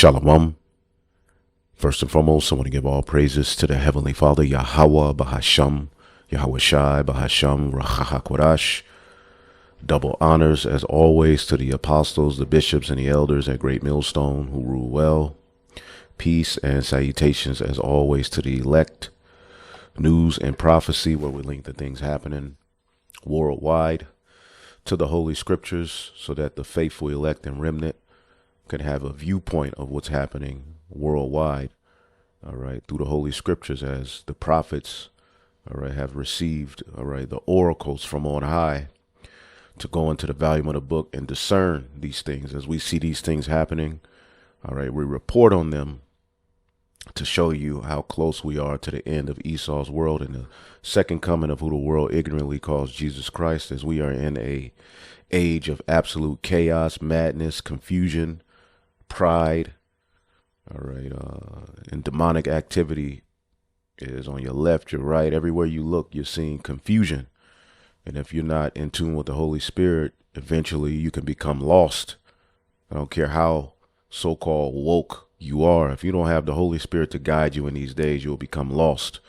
Shalom. First and foremost, I want to give all praises to the Heavenly Father, Yahweh, Bahasham, Yahweh Shai, Bahasham, Rachahakwadash. Double honors, as always, to the apostles, the bishops, and the elders at Great Millstone who rule well. Peace and salutations, as always, to the elect. News and prophecy, where we link the things happening worldwide to the Holy Scriptures, so that the faithful elect and remnant can have a viewpoint of what's happening worldwide, all right, through the Holy Scriptures, as the prophets, all right, have received, all right, the oracles from on high to go into the volume of the book and discern these things. As we see these things happening, all right, we report on them to show you how close we are to the end of Esau's world and the second coming of who the world ignorantly calls Jesus Christ, as we are in a age of absolute chaos, madness, confusion, pride, all right, and demonic activity is on your left, your right. Everywhere you look, you're seeing confusion. And if you're not in tune with the Holy Spirit, eventually you can become lost. I don't care how so-called woke you are. If you don't have the Holy Spirit to guide you in these days, you'll become lost.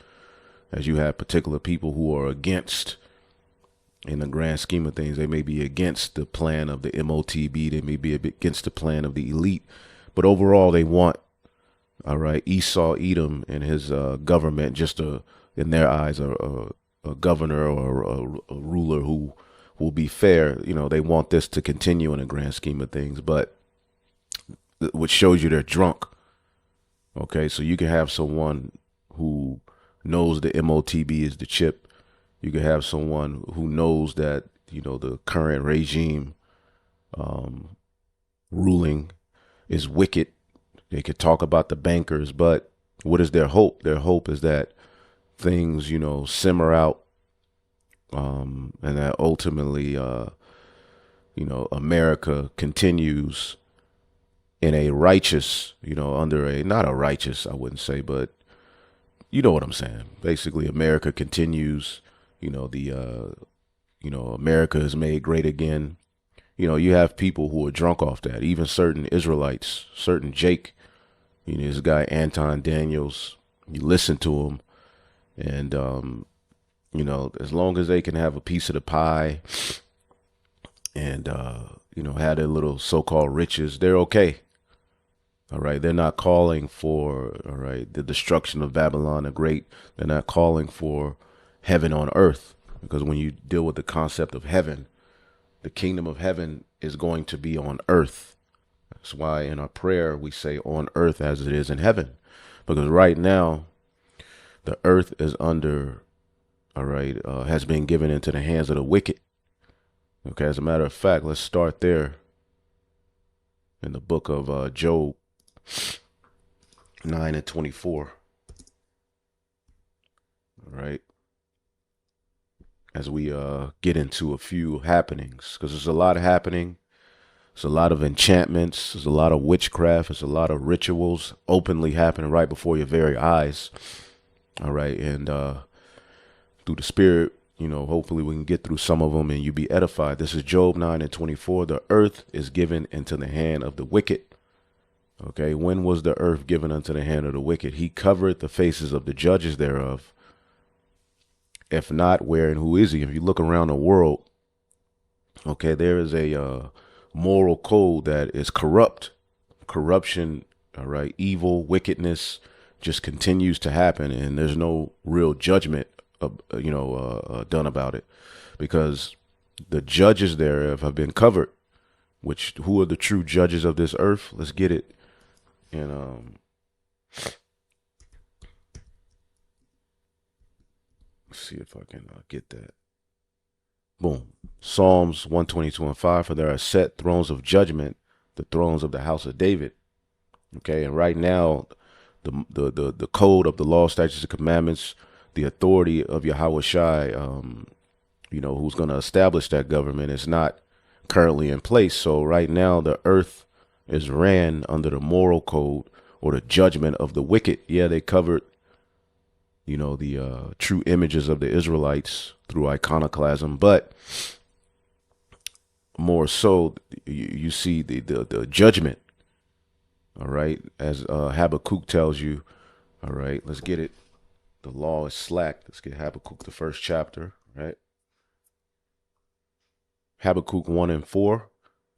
As you have particular people who are against, in the grand scheme of things, they may be against the plan of the MOTB. They may be against the plan of the elite. But overall, they want, all right, Esau, Edom, and his government, just in their eyes, a governor or a ruler who will be fair. You know, they want this to continue in the grand scheme of things, but which shows you they're drunk. Okay, so you can have someone who knows the MOTB is the chip. You can have someone who knows that, you know, the current regime ruling is wicked. They could talk about the bankers, but what is their hope? Their hope is that things, you know, simmer out, and that ultimately, you know, America continues in a righteous, you know, under a, not a righteous, I wouldn't say, but you know what I'm saying. Basically, America continues, you know, you know, America is made great again. You know, you have people who are drunk off that, even certain Israelites, certain Jake, you know, this guy, Anton Daniels, you listen to him, and, you know, as long as they can have a piece of the pie and, you know, have their little so-called riches, they're okay. All right. They're not calling for, all right, the destruction of Babylon the Great. They're not calling for heaven on earth, because when you deal with the concept of heaven, the kingdom of heaven is going to be on earth. That's why in our prayer we say on earth as it is in heaven, because right now the earth is under, all right, has been given into the hands of the wicked. Okay. As a matter of fact, let's start there in the book of Job 9:24. All right. As we get into a few happenings, because there's a lot happening. There's a lot of enchantments. There's a lot of witchcraft. There's a lot of rituals openly happening right before your very eyes. All right. And through the Spirit, you know, hopefully we can get through some of them and you be edified. This is Job 9:24. The earth is given into the hand of the wicked. Okay. When was the earth given unto the hand of the wicked? He covered the faces of the judges thereof. If not, where and who is he? If you look around the world, okay, there is a moral code that is corrupt. Corruption, all right, evil, wickedness just continues to happen, and there's no real judgment, you know, done about it, because the judges thereof have been covered. Which, who are the true judges of this earth? Let's get it. And let's see if I can get that. Boom. Psalms 122:5. For there are set thrones of judgment, the thrones of the house of David. Okay, and right now, the code of the law, statutes, and commandments, the authority of Yahweh Shai, you know, who's going to establish that government, is not currently in place. So right now, the earth is ran under the moral code or the judgment of the wicked. Yeah, they covered, you know, the true images of the Israelites through iconoclasm, but more so, you see the judgment All right. As Habakkuk tells you. All right. Let's get it. The law is slack. Let's get Habakkuk, the first chapter. Right. Habakkuk 1 and 4.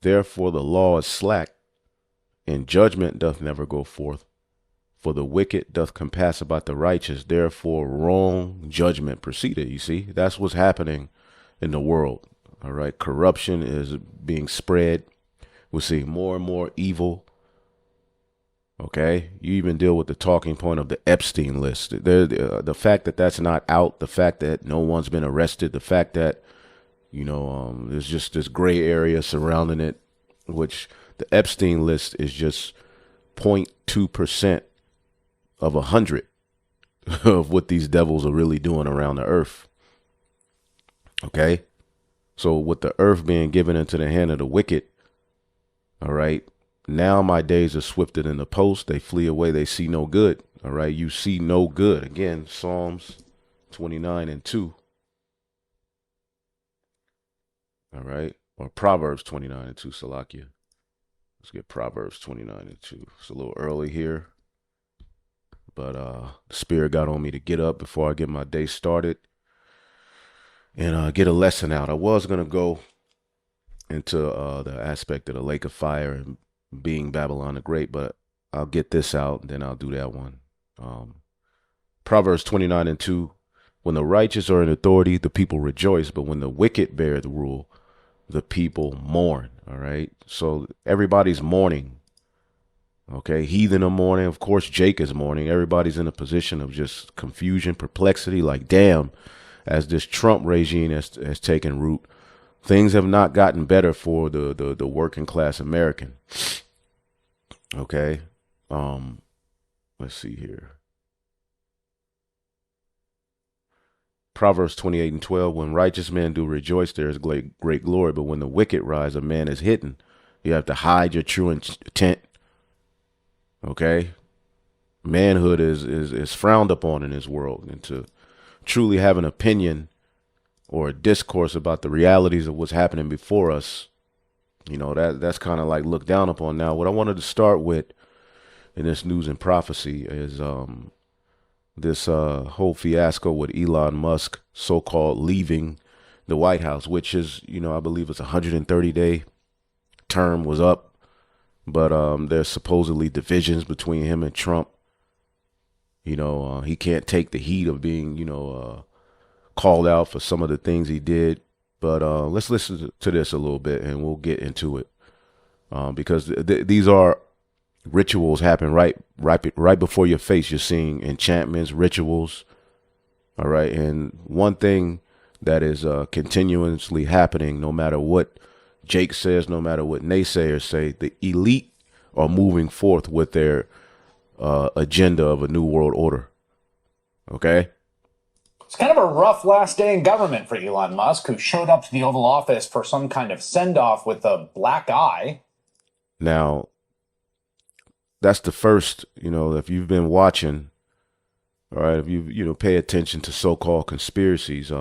Therefore the law is slack, and judgment doth never go forth. For the wicked doth compass about the righteous. Therefore wrong judgment proceeded. You see, that's what's happening in the world. All right. Corruption is being spread. We're seeing more and more evil. Okay. You even deal with the talking point of the Epstein list. The fact that that's not out, the fact that no one's been arrested, the fact that, there's just this gray area surrounding it, which the Epstein list is just 0.2% of 100 of what these devils are really doing around the earth. Okay. So with the earth being given into the hand of the wicked, all right, now my days are swifter than the post. They flee away. They see no good. All right. You see no good. Again, Psalms 29 and 2. All right. Or Proverbs 29 and 2, Salakia. Let's get Proverbs 29 and 2. It's a little early here, but the Spirit got on me to get up before I get my day started and get a lesson out. I was going to go into the aspect of the lake of fire and being Babylon the Great, but I'll get this out, and then I'll do that one. Proverbs 29 and 2. When the righteous are in authority, the people rejoice, but when the wicked bear the rule, the people mourn. All right. So everybody's mourning. Okay. Heathen are mourning. Of course, Jake is mourning. Everybody's in a position of just confusion, perplexity. Like, damn, as this Trump regime has taken root, things have not gotten better for the working class American. Okay. Let's see here. Proverbs 28 and 12, when righteous men do rejoice, there is great glory. But when the wicked rise, a man is hidden. You have to hide your true intent. Okay. Manhood is frowned upon in this world. And to truly have an opinion or a discourse about the realities of what's happening before us, that's kind of like looked down upon. Now, what I wanted to start with in this news and prophecy is this whole fiasco with Elon Musk so-called leaving the White House, which is, I believe it's a 130-day term was up, but there's supposedly divisions between him and Trump. He can't take the heat of being, called out for some of the things he did. But let's listen to this a little bit and we'll get into it, because these are rituals happen right before your face. You're seeing enchantments, rituals. All right. And one thing that is continuously happening, no matter what Jake says, no matter what naysayers say, the elite are moving forth with their agenda of a new world order. Okay. It's kind of a rough last day in government for Elon Musk, who showed up to the Oval Office for some kind of send-off with a black eye. Now, that's the first, if you've been watching, all right, if you pay attention to so-called conspiracies,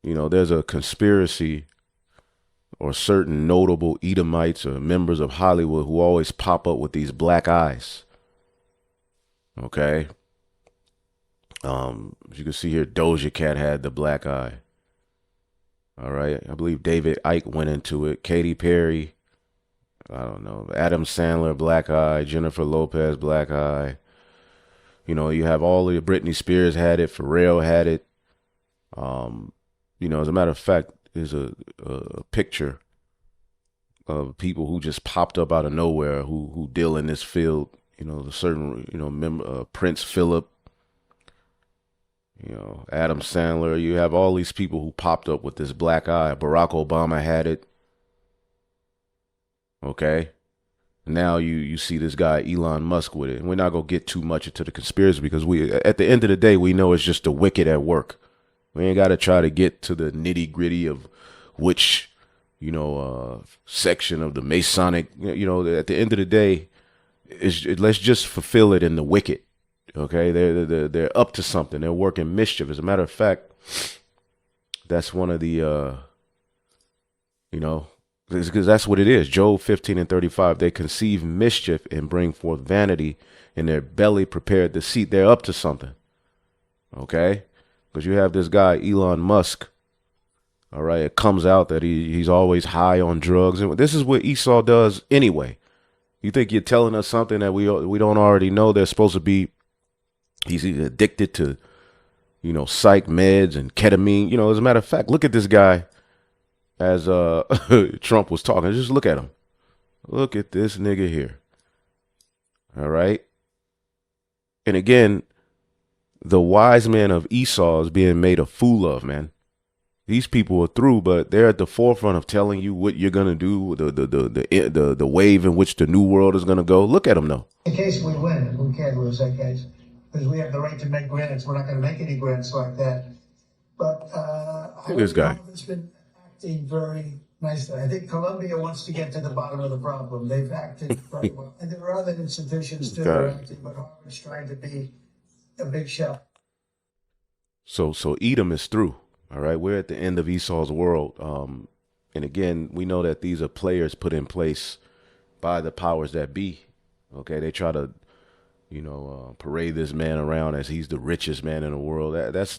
there's a conspiracy or certain notable Edomites or members of Hollywood who always pop up with these black eyes. Okay. As you can see here, Doja Cat had the black eye. All right. I believe David Icke went into it. Katy Perry. I don't know. Adam Sandler, black eye. Jennifer Lopez, black eye. You have all of the Britney Spears had it. Pharrell had it. As a matter of fact, there's a picture of people who just popped up out of nowhere who deal in this field. The certain, Prince Philip, Adam Sandler. You have all these people who popped up with this black eye. Barack Obama had it. Okay. Now you see this guy, Elon Musk, with it. And we're not going to get too much into the conspiracy because at the end of the day, we know it's just the wicked at work. We ain't got to try to get to the nitty gritty of which, section of the Masonic, at the end of the day, let's just fulfill it in the wicked. Okay. They're up to something. They're working mischief. As a matter of fact, that's one of the, Because that's what it is. Job 15:35. They conceive mischief and bring forth vanity, in their belly prepared deceit. They're up to something. Okay? Because you have this guy, Elon Musk. All right. It comes out that he's always high on drugs. And this is what Esau does anyway. You think you're telling us something that we don't already know? They're supposed to be, he's addicted to, psych meds and ketamine. As a matter of fact, look at this guy as Trump was talking. Just look at him. Look at this nigga here. All right. And again, the wise man of Esau is being made a fool of, man. These people are through, but they're at the forefront of telling you what you're gonna do, the wave in which the new world is gonna go. Look at them, though. In case we win, we can't lose that case because we have the right to make grants. We're not going to make any grants like that. But look at this guy. It's been acting very nicely. I think Colombia wants to get to the bottom of the problem. They've acted very well, and there are other institutions too that are acting, but Harvard's trying to be a big shot. So Edom is through. All right, we're at the end of Esau's world. And again, we know that these are players put in place by the powers that be. Okay, they try to, parade this man around as he's the richest man in the world. That's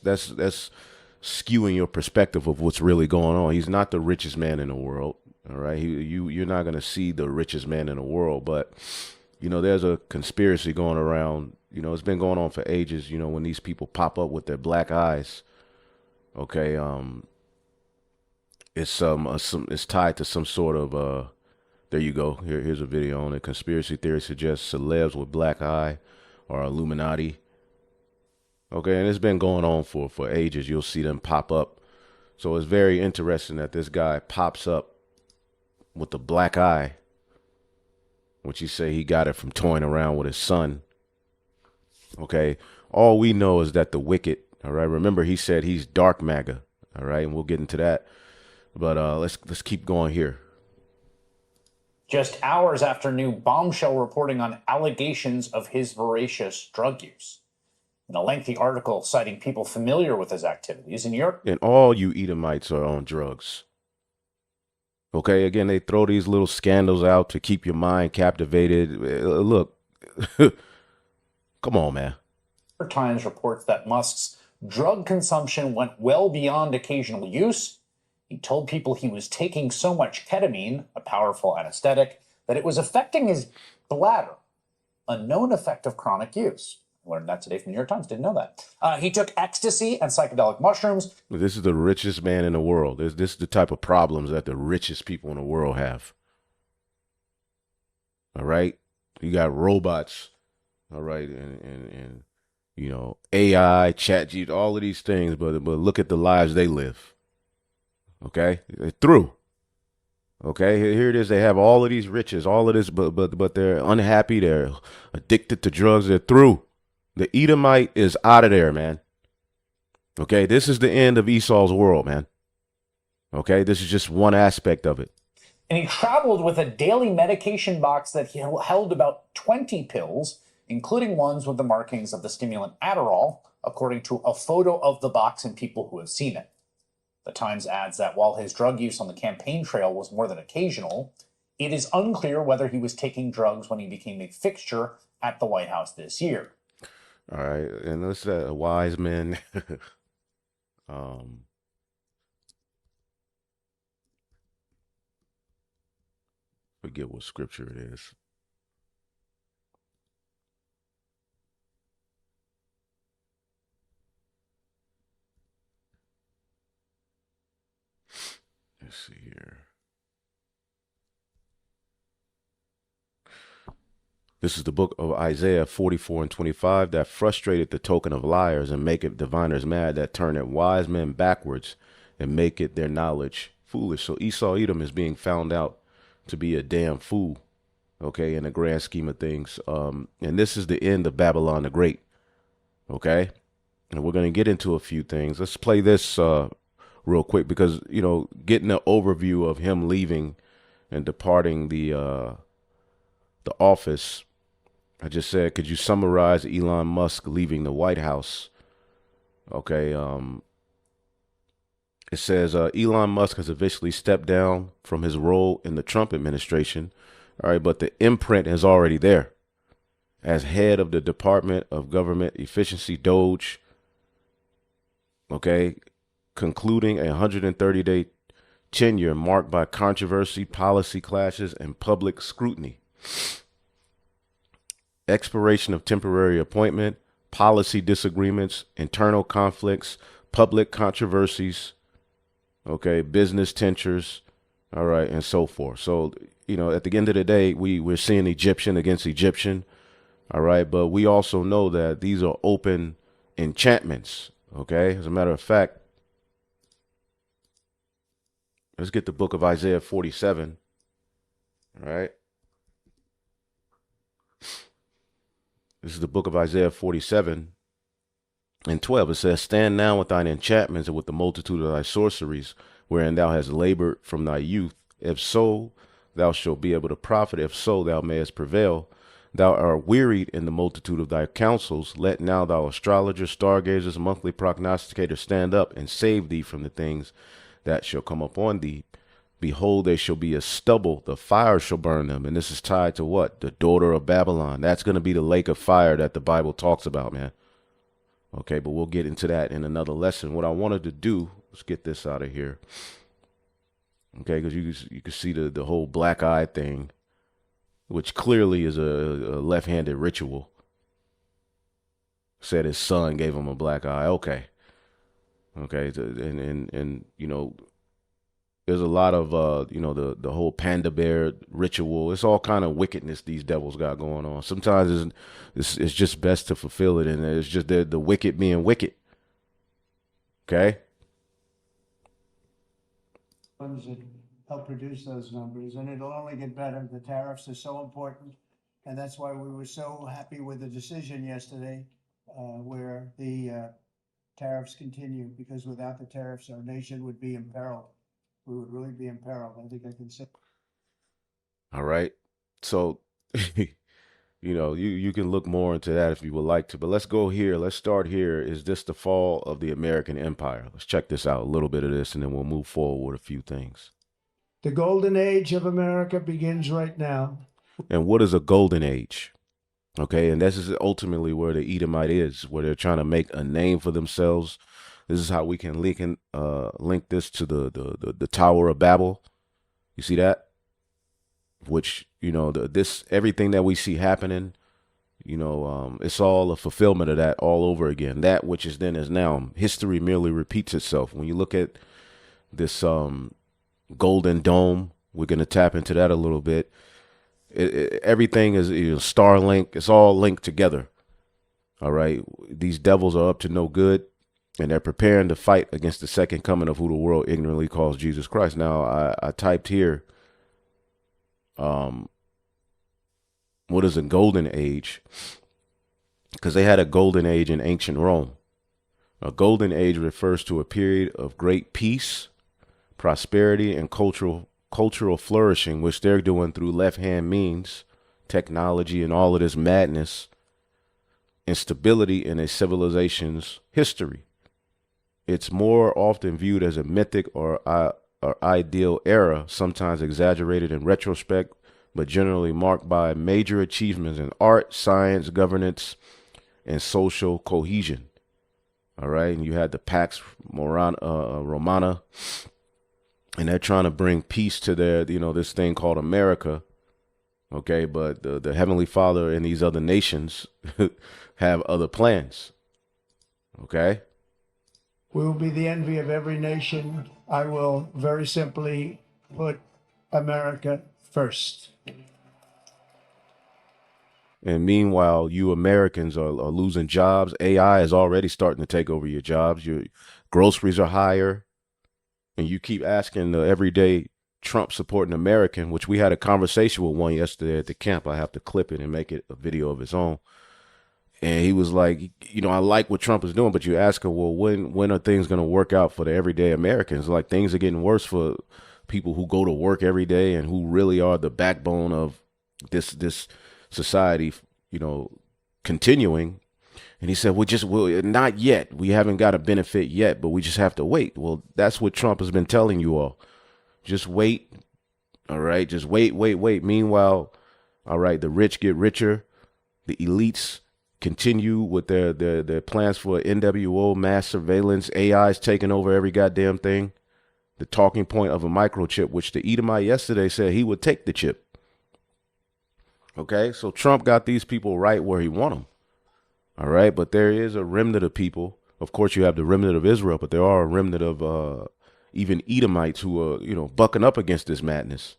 skewing your perspective of what's really going on. He's not the richest man in the world. All right, you're not going to see the richest man in the world. But there's a conspiracy going around. It's been going on for ages. When these people pop up with their black eyes. Okay, it's tied to some sort of there you go. Here's a video on it. Conspiracy theory suggests celebs with black eye are Illuminati. Okay, and it's been going on for ages. You'll see them pop up. So it's very interesting that this guy pops up with the black eye, which he say he got it from toying around with his son. Okay, all we know is that the wicked. All right. Remember, he said he's dark MAGA. All right. And we'll get into that. But let's keep going here. Just hours after new bombshell reporting on allegations of his voracious drug use. In a lengthy article citing people familiar with his activities in Europe. And all you Edomites are on drugs. Okay. Again, they throw these little scandals out to keep your mind captivated. Look, come on, man. Times reports that Musk's drug consumption went well beyond occasional use. He told people he was taking so much ketamine, a powerful anesthetic, that it was affecting his bladder, a known effect of chronic use. I learned that today from the New York Times. Didn't know that. He took ecstasy and psychedelic mushrooms. This is the richest man in the world. This is the type of problems that the richest people in the world have. All right? You got robots, all right, and AI, chat, all of these things, but look at the lives they live. Okay, they're through. Okay, here it is. They have all of these riches, all of this, but they're unhappy. They're addicted to drugs. They're through. The Edomite is out of there, man. Okay, this is the end of Esau's world, man. Okay, this is just one aspect of it. And he traveled with a daily medication box that he held about 20 pills, including ones with the markings of the stimulant Adderall, according to a photo of the box and people who have seen it. The Times adds that while his drug use on the campaign trail was more than occasional, it is unclear whether he was taking drugs when he became a fixture at the White House this year. All right, and let's wise men. Forget what scripture it is. Let's see here. This is the book of Isaiah 44:25 that frustrated the token of liars and make it diviners mad, that turn it wise men backwards and make it their knowledge foolish. So Esau Edom is being found out to be a damn fool, okay, in the grand scheme of things. And this is the end of Babylon the Great, okay? And we're going to get into a few things. Let's play this real quick because, getting an overview of him leaving and departing the office. I just said, could you summarize Elon Musk leaving the White House? Okay. It says Elon Musk has officially stepped down from his role in the Trump administration. All right, but the imprint is already there as head of the Department of Government Efficiency, Doge. Okay, concluding a 130-day tenure marked by controversy, policy clashes, and public scrutiny. Expiration of temporary appointment, policy disagreements, internal conflicts, public controversies, okay, business tensures, all right, and so forth. So, you know, at the end of the day, we're seeing Egyptian against Egyptian, all right, but we also know that these are open enchantments, okay? As a matter of fact, let's get the book of Isaiah 47, all right? This is the book of Isaiah 47 and 12. It says, stand now with thine enchantments and with the multitude of thy sorceries, wherein thou hast labored from thy youth. If so, thou shalt be able to profit. If so, thou mayest prevail. Thou art wearied in the multitude of thy counsels. Let now thou astrologers, stargazers, monthly prognosticators stand up and save thee from the things that shall come upon thee. Behold, they shall be as stubble. The fire shall burn them. And this is tied to what? The daughter of Babylon. That's going to be the lake of fire that the Bible talks about, man. Okay, but we'll get into that in another lesson. What I wanted to do, let's get this out of here. Okay, because you can see the whole black eye thing, which clearly is a left-handed ritual. Said his son gave him a black eye. Okay. Okay, and you know, there's a lot of you know, the whole panda bear ritual. It's all kind of wickedness these devils got going on. Sometimes it's just best to fulfill it, and it's just the wicked being wicked. Okay. Ones that help produce those numbers, and it'll only get better. The tariffs are so important, and that's why we were so happy with the decision yesterday, where the tariffs continue, because without the tariffs, our nation would be imperiled. We would really be imperiled. I think I can say. All right. So, you know, you can look more into that if you would like to, but let's go here. Let's start here. Is this the fall of the American empire? Let's check this out, a little bit of this, and then we'll move forward with a few things. The golden age of America begins right now. And what is a golden age? Okay, and this is ultimately where the Edomite is, where they're trying to make a name for themselves. This is how we can link this to the Tower of Babel. You see that? Which, you know, this everything that we see happening, you know, it's all a fulfillment of that all over again. That which is then is now. History merely repeats itself. When you look at this golden dome, we're going to tap into that a little bit. Everything is, you know, Starlink. It's all linked together. All right. These devils are up to no good, and they're preparing to fight against the second coming of who the world ignorantly calls Jesus Christ. Now, I typed here, what is a golden age? Because they had a golden age in ancient Rome. A golden age refers to a period of great peace, prosperity, and cultural flourishing, which they're doing through left-hand means, technology, and all of this madness, and stability in a civilization's history. It's more often viewed as a mythic or ideal era, sometimes exaggerated in retrospect, but generally marked by major achievements in art, science, governance, and social cohesion. All right, and you had the Pax Romana, and they're trying to bring peace to their, you know, this thing called America. Okay, but the Heavenly Father and these other nations have other plans. Okay. We will be the envy of every nation. I will very simply put America first. And meanwhile, you Americans are losing jobs. AI is already starting to take over your jobs. Your groceries are higher. And you keep asking the everyday Trump supporting American, which we had a conversation with one yesterday at the camp. I have to clip it and make it a video of its own. And he was like, you know, I like what Trump is doing, but you ask her, well, when are things going to work out for the everyday Americans? Like, things are getting worse for people who go to work every day and who really are the backbone of this society, you know, continuing. And he said, well, not yet. We haven't got a benefit yet, but we just have to wait. Well, that's what Trump has been telling you all. Just wait. All right. Just wait. Meanwhile, all right, the rich get richer. The elites continue with their plans for NWO, mass surveillance. AI's taking over every goddamn thing. The talking point of a microchip, which the Edomite yesterday said he would take the chip. Okay, so Trump got these people right where he want them. All right, but there is a remnant of people. Of course, you have the remnant of Israel, but there are a remnant of even Edomites who are, bucking up against this madness.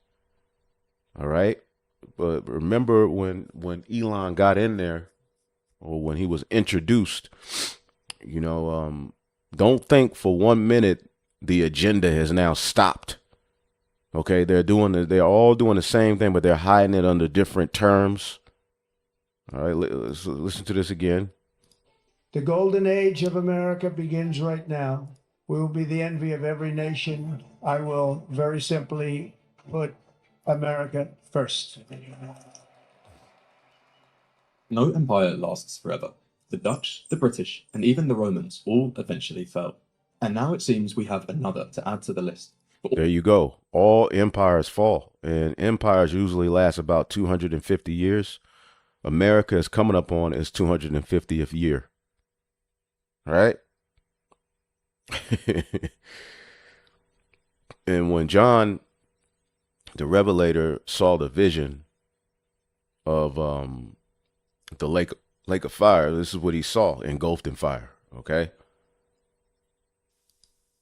All right, but remember when Elon got in there, or when he was introduced, don't think for 1 minute the agenda has now stopped. Okay, they're all doing the same thing, but they're hiding it under different terms. All right, let's listen to this again. The golden age of America begins right now. We will be the envy of every nation. I will very simply put America first. No empire lasts forever. The Dutch, the British, and even the Romans all eventually fell. And now it seems we have another to add to the list. There you go. All empires fall, and empires usually last about 250 years. America is coming up on its 250th year. All right? And when John, the Revelator, saw the vision of the lake of fire, this is what he saw, engulfed in fire. Okay?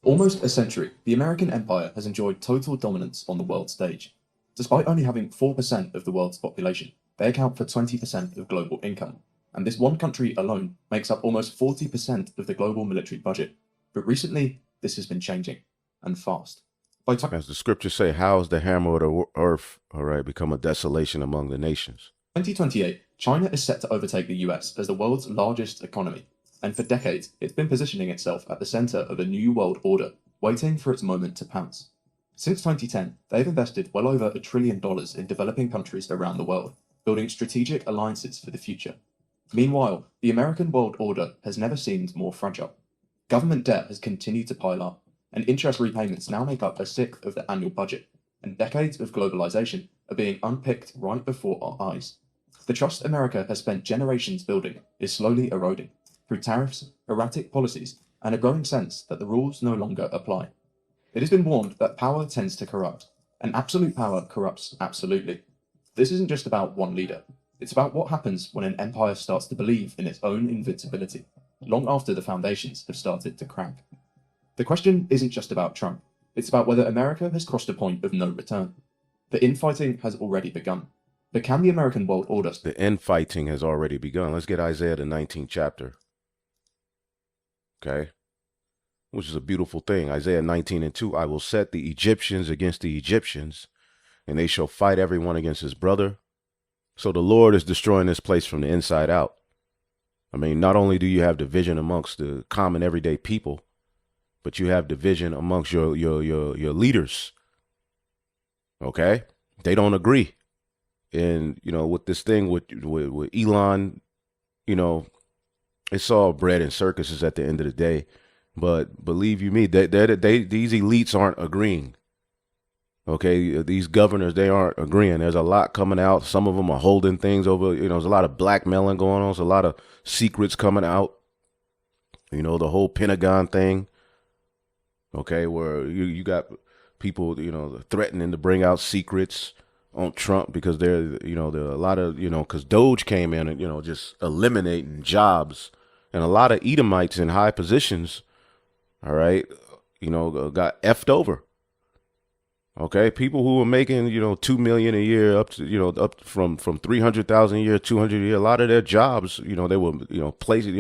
Almost a century, the American empire has enjoyed total dominance on the world stage. Despite only having 4% of the world's population, they account for 20% of global income. And this one country alone makes up almost 40% of the global military budget. But recently, this has been changing, and fast. As the scriptures say, how is the hammer of the earth, all right, become a desolation among the nations? 2028, China is set to overtake the US as the world's largest economy. And for decades, it's been positioning itself at the center of a new world order, waiting for its moment to pounce. Since 2010, they've invested well over $1 trillion in developing countries around the world, building strategic alliances for the future. Meanwhile, the American world order has never seemed more fragile. Government debt has continued to pile up, and interest repayments now make up 1/6 of the annual budget, and decades of globalization are being unpicked right before our eyes. The trust America has spent generations building is slowly eroding, through tariffs, erratic policies, and a growing sense that the rules no longer apply. It has been warned that power tends to corrupt, and absolute power corrupts absolutely. This isn't just about one leader. It's about what happens when an empire starts to believe in its own invincibility, long after the foundations have started to crack. The question isn't just about Trump. It's about whether America has crossed a point of no return. The infighting has already begun. But can the American world order... The infighting has already begun. Let's get Isaiah, the 19th chapter. Okay? Which is a beautiful thing. Isaiah 19:2, I will set the Egyptians against the Egyptians, and they shall fight everyone against his brother. So the Lord is destroying this place from the inside out. I mean, not only do you have division amongst the common everyday people, but you have division amongst your leaders. Okay? They don't agree. And, with this thing with Elon, it's all bread and circuses at the end of the day. But believe you me, these elites aren't agreeing. Okay, these governors, they aren't agreeing. There's a lot coming out. Some of them are holding things over. There's a lot of blackmailing going on. There's a lot of secrets coming out. The whole Pentagon thing. Okay, where you got people, threatening to bring out secrets on Trump because there are a lot of, because Doge came in and, just eliminating jobs. And a lot of Edomites in high positions, all right, got effed over. Okay, people who were making, $2 million a year up to, up from 300,000 a year, 200 a year. A lot of their jobs, they were, placed,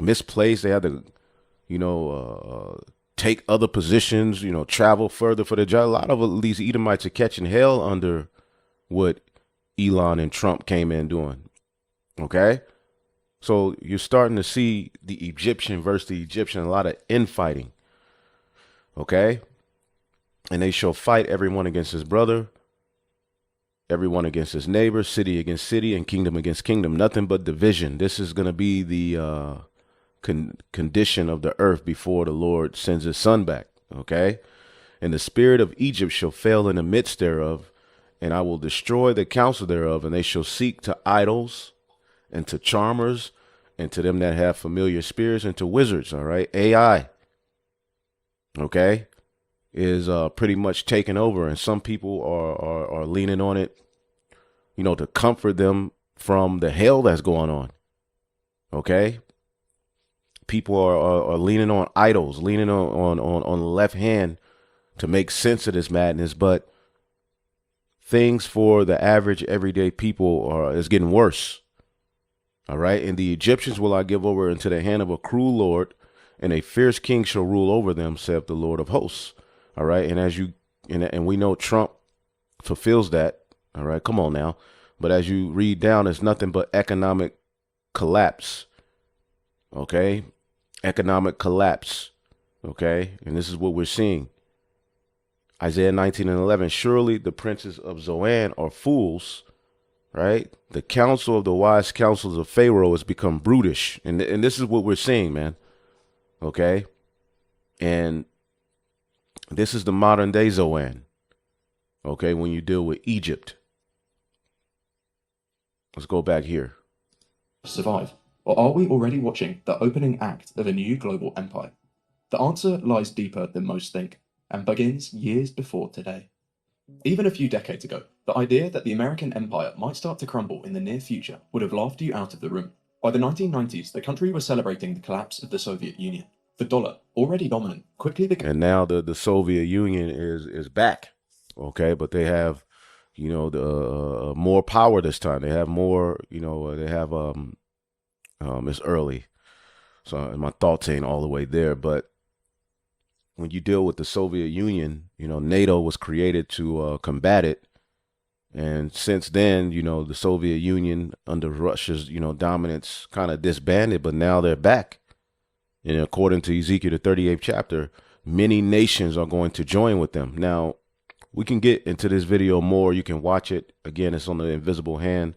misplaced. They had to, take other positions, travel further for their job. A lot of these Edomites are catching hell under what Elon and Trump came in doing. Okay, so you're starting to see the Egyptian versus the Egyptian, a lot of infighting. Okay. And they shall fight everyone against his brother. everyone against his neighbor, city against city, and kingdom against kingdom. Nothing but division. This is going to be the condition of the earth before the Lord sends his son back. Okay. And the spirit of Egypt shall fail in the midst thereof, and I will destroy the counsel thereof, and they shall seek to idols and to charmers and to them that have familiar spirits and to wizards. All right. AI. Okay. Is pretty much taken over, and some people are leaning on it, to comfort them from the hell that's going on. Okay. People are leaning on idols, leaning on the left hand to make sense of this madness, but things for the average everyday people is getting worse. All right. And the Egyptians will I give over into the hand of a cruel Lord, and a fierce king shall rule over them, saith the Lord of hosts. All right. And we know Trump fulfills that. All right. Come on now. But as you read down, it's nothing but economic collapse. Okay. Economic collapse. Okay. And this is what we're seeing. Isaiah 19:11. Surely the princes of Zoan are fools. Right. The counsel of the wise counsels of Pharaoh has become brutish. And this is what we're seeing, man. Okay. And this is the modern day Zoan. Okay. When you deal with Egypt. Let's go back here. Survive? Or are we already watching the opening act of a new global empire? The answer lies deeper than most think and begins years before today. Even a few decades ago, the idea that the American empire might start to crumble in the near future would have laughed you out of the room. By the 1990s, the country was celebrating the collapse of the Soviet Union. The dollar, already dominant, quickly became... And now the Soviet Union is back. Okay, but they have, the more power this time. They have more, they have it's early, so my thoughts ain't all the way there. But when you deal with the Soviet Union, NATO was created to combat it. And since then, the Soviet Union under Russia's, dominance kind of disbanded, but now they're back. And according to Ezekiel, the 38th chapter, many nations are going to join with them. Now, we can get into this video more. You can watch it. Again, it's on the Invisible Hand.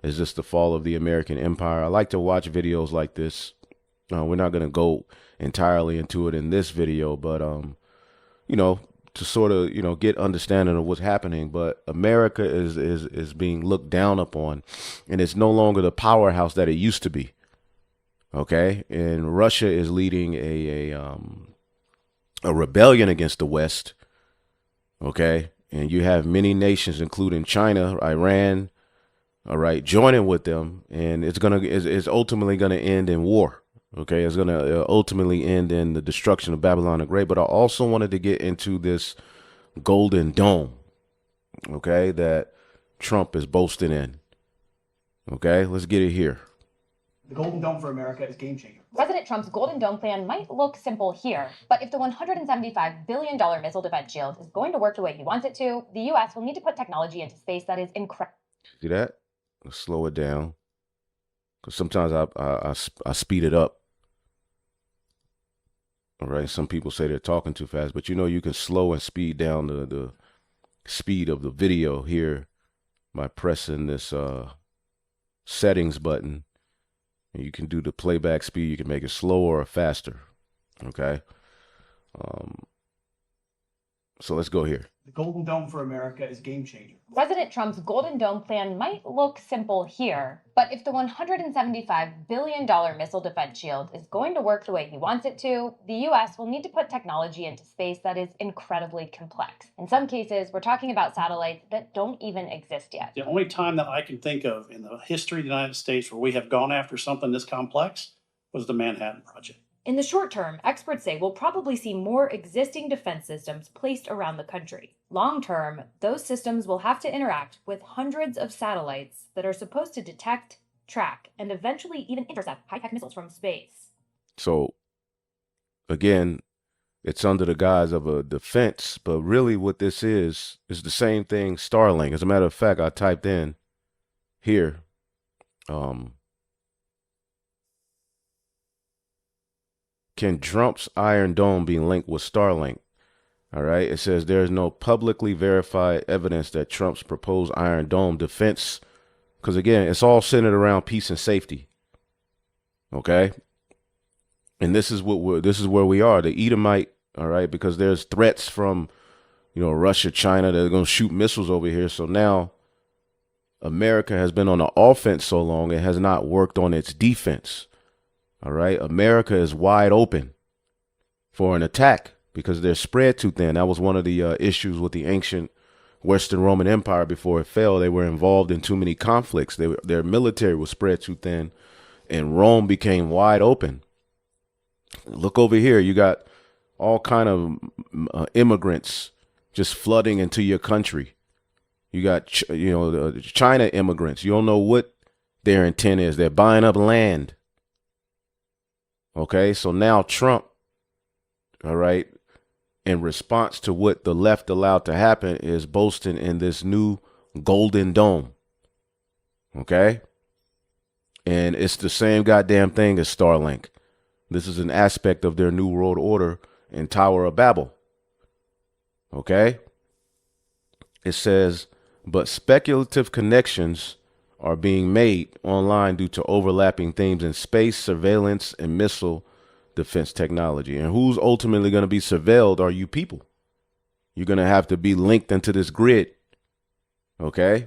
It's just the fall of the American empire. I like to watch videos like this. We're not going to go entirely into it in this video, but, to sort of, get understanding of what's happening. But America is being looked down upon, and it's no longer the powerhouse that it used to be. Okay. And Russia is leading a rebellion against the West. Okay. And you have many nations, including China, Iran, all right, joining with them. And it's ultimately going to end in war. Okay. It's going to ultimately end in the destruction of Babylon the Great. But I also wanted to get into this golden dome. Okay. That Trump is boasting in. Okay. Let's get it here. The Golden Dome for America is game changer. President Trump's Golden Dome plan might look simple here, but if the $175 billion missile defense shield is going to work the way he wants it to, the U.S. will need to put technology into space that is incredible. See that? Let's slow it down, because sometimes I speed it up. All right. Some people say they're talking too fast, but you can slow and speed down the speed of the video here by pressing this settings button. And you can do the playback speed. You can make it slower or faster. Okay. So let's go here. The Golden Dome for America is game changer. President Trump's Golden Dome plan might look simple here, but if the $175 billion missile defense shield is going to work the way he wants it to, the U.S. will need to put technology into space that is incredibly complex. In some cases, we're talking about satellites that don't even exist yet. The only time that I can think of in the history of the United States where we have gone after something this complex was the Manhattan Project. In the short term, experts say we'll probably see more existing defense systems placed around the country. Long term, those systems will have to interact with hundreds of satellites that are supposed to detect, track, and eventually even intercept high-tech missiles from space. So, again, it's under the guise of a defense, but really what this is the same thing Starlink. As a matter of fact, I typed in here, can Trump's Iron Dome be linked with Starlink? All right. It says there is no publicly verified evidence that Trump's proposed Iron Dome defense, because again, it's all centered around peace and safety. Okay. And this is where we are, the Edomite. All right. Because there's threats from, Russia, China, they're going to shoot missiles over here. So now America has been on the offense so long, it has not worked on its defense. All right. America is wide open for an attack because they're spread too thin. That was one of the issues with the ancient Western Roman Empire before it fell. They were involved in too many conflicts. Their military was spread too thin, and Rome became wide open. Look over here. You got all kind of immigrants just flooding into your country. You got, the China immigrants. You don't know what their intent is. They're buying up land. Okay, so now Trump, all right, in response to what the left allowed to happen, is boasting in this new golden dome. Okay, and it's the same goddamn thing as Starlink. This is an aspect of their New World Order and Tower of Babel. Okay, it says, but speculative connections are being made online due to overlapping themes in space, surveillance, and missile defense technology. And who's ultimately going to be surveilled are you people. You're going to have to be linked into this grid. Okay.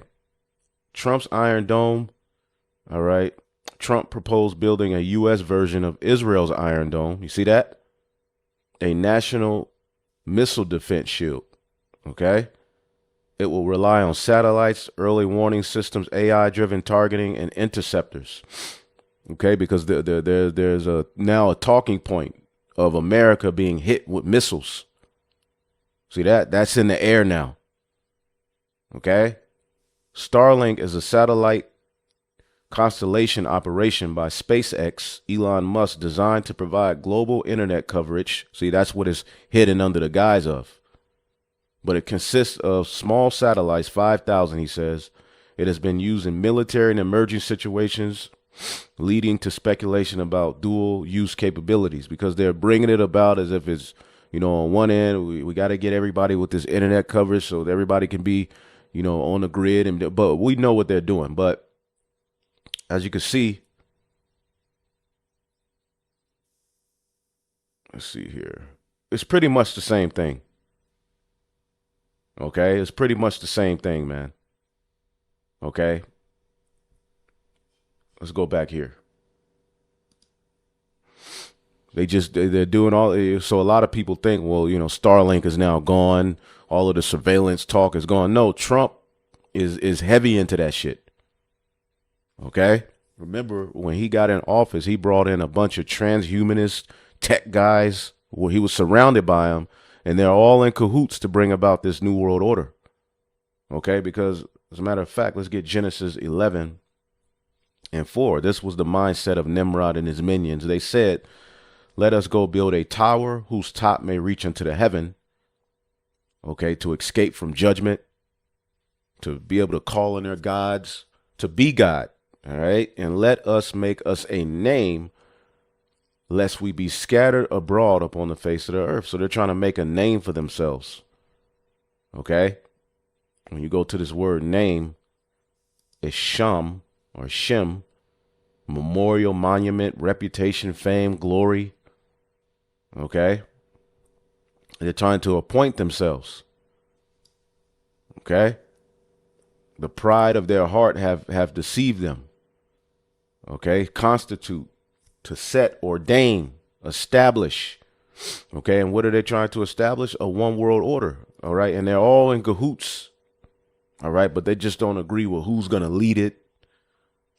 Trump's Iron Dome. All right. Trump proposed building a U.S. version of Israel's Iron Dome. You see that? A national missile defense shield. Okay. It will rely on satellites, early warning systems, AI-driven targeting, and interceptors. Okay, because there's now a talking point of America being hit with missiles. See that? That's in the air now. Okay. Starlink is a satellite constellation operation by SpaceX, Elon Musk, designed to provide global internet coverage. See, that's what it's hidden under the guise of. But it consists of small satellites, 5,000, he says. It has been used in military and emerging situations, leading to speculation about dual use capabilities, because they're bringing it about as if it's, on one end, we got to get everybody with this internet coverage so that everybody can be, on the grid. But we know what they're doing. But as you can see, let's see here. It's pretty much the same thing. Okay, it's pretty much the same thing, man. Okay, let's go back here. They're doing all, so a lot of people think, well, Starlink is now gone. All of the surveillance talk is gone. No, Trump is heavy into that shit. Okay, remember when he got in office, he brought in a bunch of transhumanist tech guys. Well, he was surrounded by them. And they're all in cahoots to bring about this new world order. Okay, because as a matter of fact, let's get Genesis 11:4. This was the mindset of Nimrod and his minions. They said, let us go build a tower whose top may reach into the heaven. Okay, to escape from judgment, to be able to call on their gods, to be God. All right, and let us make us a name, lest we be scattered abroad upon the face of the earth. So they're trying to make a name for themselves. Okay. When you go to this word name, it's Sham or Shem, memorial, monument, reputation, fame, glory. Okay. They're trying to appoint themselves. Okay. The pride of their heart have deceived them. Okay. Constitute, to set, ordain, establish. Okay, and what are they trying to establish? A one world order. All right, and they're all in cahoots. All right, but they just don't agree with who's going to lead it.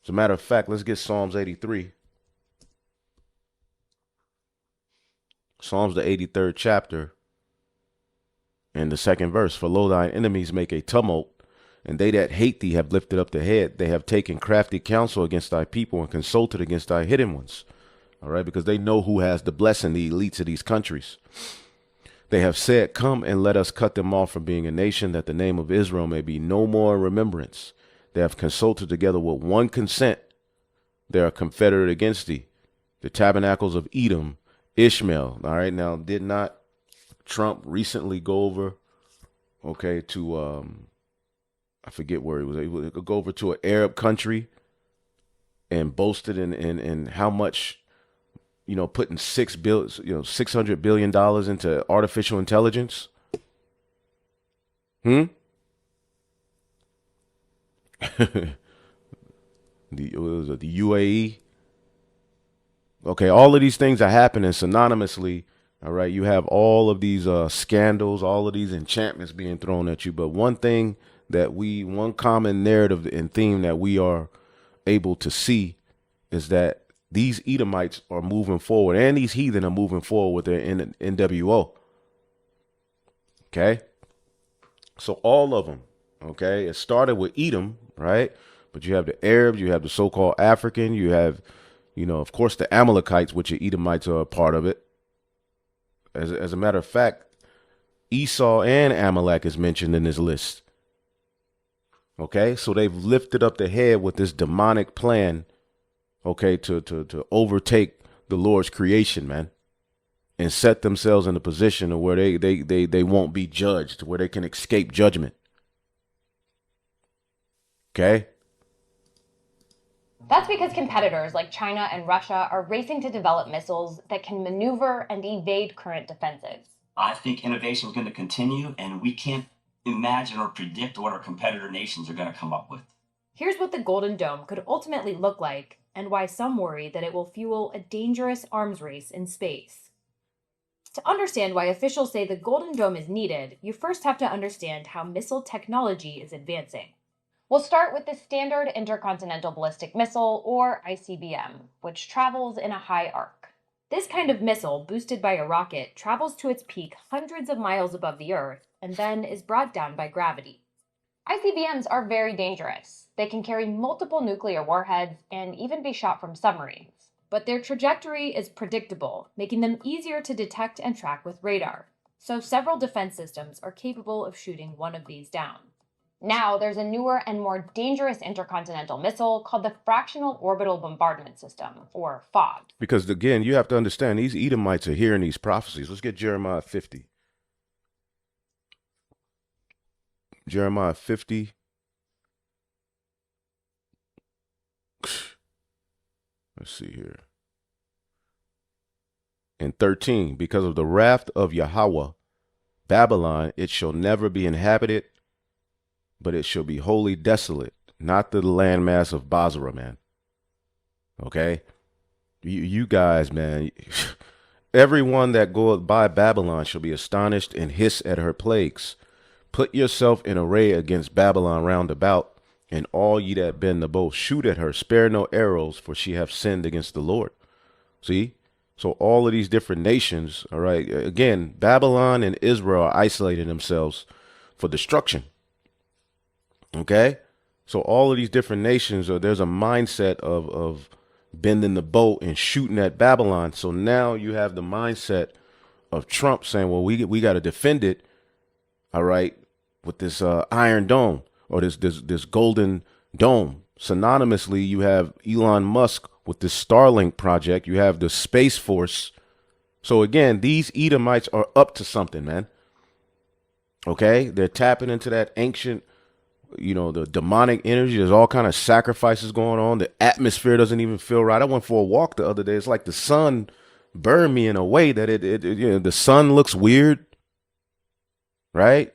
As a matter of fact, let's get Psalms 83. Psalms, the 83rd chapter, and the 2nd verse. For lo, thine enemies make a tumult, and they that hate thee have lifted up the head. They have taken crafty counsel against thy people and consulted against thy hidden ones. All right, because they know who has the blessing, the elites of these countries. They have said, come and let us cut them off from being a nation, that the name of Israel may be no more in remembrance. They have consulted together with one consent. They are confederate against thee. The tabernacles of Edom, Ishmael. All right, now did not Trump recently go over, okay, to I forget where he was. He would go over to an Arab country and boasted in how much, putting $600 billion into artificial intelligence. The UAE. Okay, all of these things are happening synonymously. All right, you have all of these scandals, all of these enchantments being thrown at you. But one common narrative and theme that we are able to see is that these Edomites are moving forward, and these heathen are moving forward with their NWO. Okay, so all of them. Okay, it started with Edom, right? But you have the Arabs, you have the so-called African, you have, of course, the Amalekites, which the Edomites are a part of it. As a matter of fact, Esau and Amalek is mentioned in this list. Okay, so they've lifted up the head with this demonic plan, okay, to overtake the Lord's creation, man, and set themselves in a position of where they won't be judged, where they can escape judgment. Okay. That's because competitors like China and Russia are racing to develop missiles that can maneuver and evade current defenses. I think innovation is going to continue, and we can't imagine or predict what our competitor nations are going to come up with. Here's what the Golden Dome could ultimately look like, and why some worry that it will fuel a dangerous arms race in space. To understand why officials say the Golden Dome is needed, you first have to understand how missile technology is advancing. We'll start with the Standard Intercontinental Ballistic Missile, or ICBM, which travels in a high arc. This kind of missile, boosted by a rocket, travels to its peak hundreds of miles above the Earth, and then is brought down by gravity. ICBMs are very dangerous. They can carry multiple nuclear warheads and even be shot from submarines. But their trajectory is predictable, making them easier to detect and track with radar. So several defense systems are capable of shooting one of these down. Now, there's a newer and more dangerous intercontinental missile called the Fractional Orbital Bombardment System, or FOB. Because, again, you have to understand, these Edomites are hearing these prophecies. Let's get Jeremiah 50. Jeremiah 50. Let's see here. And 13, because of the wrath of Yahweh, Babylon, it shall never be inhabited, but it shall be wholly desolate, not the landmass of Basra, man. Okay? You guys, man, everyone that goeth by Babylon shall be astonished and hiss at her plagues. Put yourself in array against Babylon round about, and all ye that bend the bow, shoot at her, spare no arrows, for she hath sinned against the Lord. See? So all of these different nations, all right, again, Babylon and Israel are isolating themselves for destruction. Okay, so all of these different nations, there's a mindset of bending the bow and shooting at Babylon. So now you have the mindset of Trump saying, well, we got to defend it, all right, with this Iron Dome or this Golden Dome. Synonymously, you have Elon Musk with this Starlink project. You have the Space Force. So again, these Edomites are up to something, man. Okay, they're tapping into that ancient, the demonic energy. There's all kind of sacrifices going on. The atmosphere doesn't even feel right. I went for a walk the other day. It's like the sun burned me in a way that the sun looks weird, right?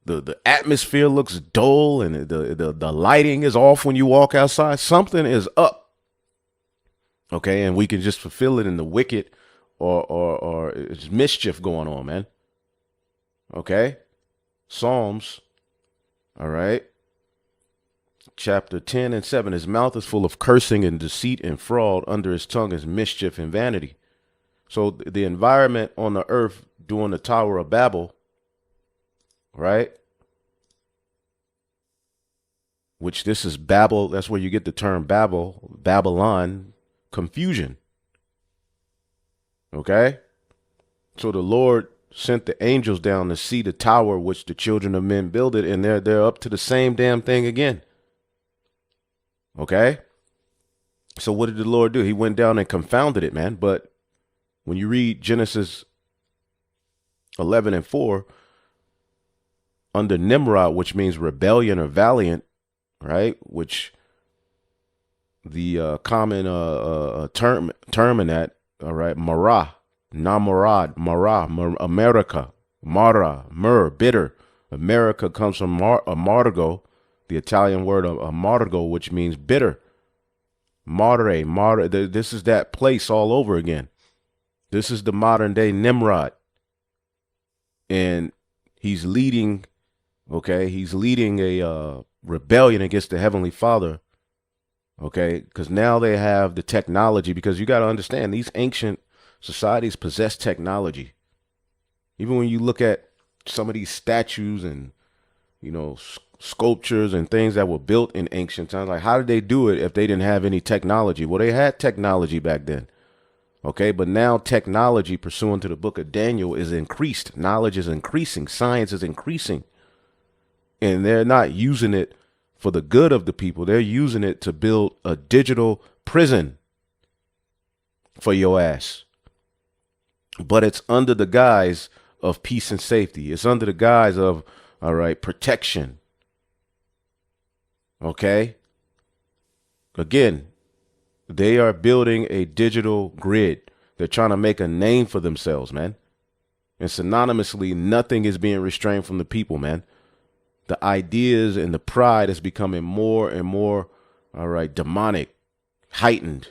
The atmosphere looks dull, and the lighting is off when you walk outside. Something is up. Okay, and we can just fulfill it in the wicked or it's mischief going on, man. Okay, Psalms. All right. Chapter 10 and 7. His mouth is full of cursing and deceit and fraud. Under his tongue is mischief and vanity. So the environment on the earth during the Tower of Babel, right? Which this is Babel. That's where you get the term Babel, Babylon, confusion. Okay. So the Lord sent the angels down to see the tower which the children of men builded, and they're up to the same damn thing again. Okay? So what did the Lord do? He went down and confounded it, man. But when you read Genesis 11 and 4, under Nimrod, which means rebellion or valiant, right? Which the common term in that, all right, Marah, Namorad, Marah, America, Mara, Mur, bitter. America comes from amargo, the Italian word amargo, which means bitter. Mare, this is that place all over again. This is the modern day Nimrod. And he's leading, okay, he's leading a rebellion against the Heavenly Father, okay, because now they have the technology, because you got to understand, these ancient societies possess technology. Even when you look at some of these statues and, you know, sculptures and things that were built in ancient times, like how did they do it if they didn't have any technology? Well, they had technology back then. Okay, but now technology, pursuant to the book of Daniel, is increased. Knowledge is increasing. Science is increasing. And they're not using it for the good of the people. They're using it to build a digital prison for your ass. But it's under the guise of peace and safety. It's under the guise of, all right, protection. Okay? Again, they are building a digital grid. They're trying to make a name for themselves, man. And synonymously, nothing is being restrained from the people, man. The ideas and the pride is becoming more and more, all right, demonic, heightened.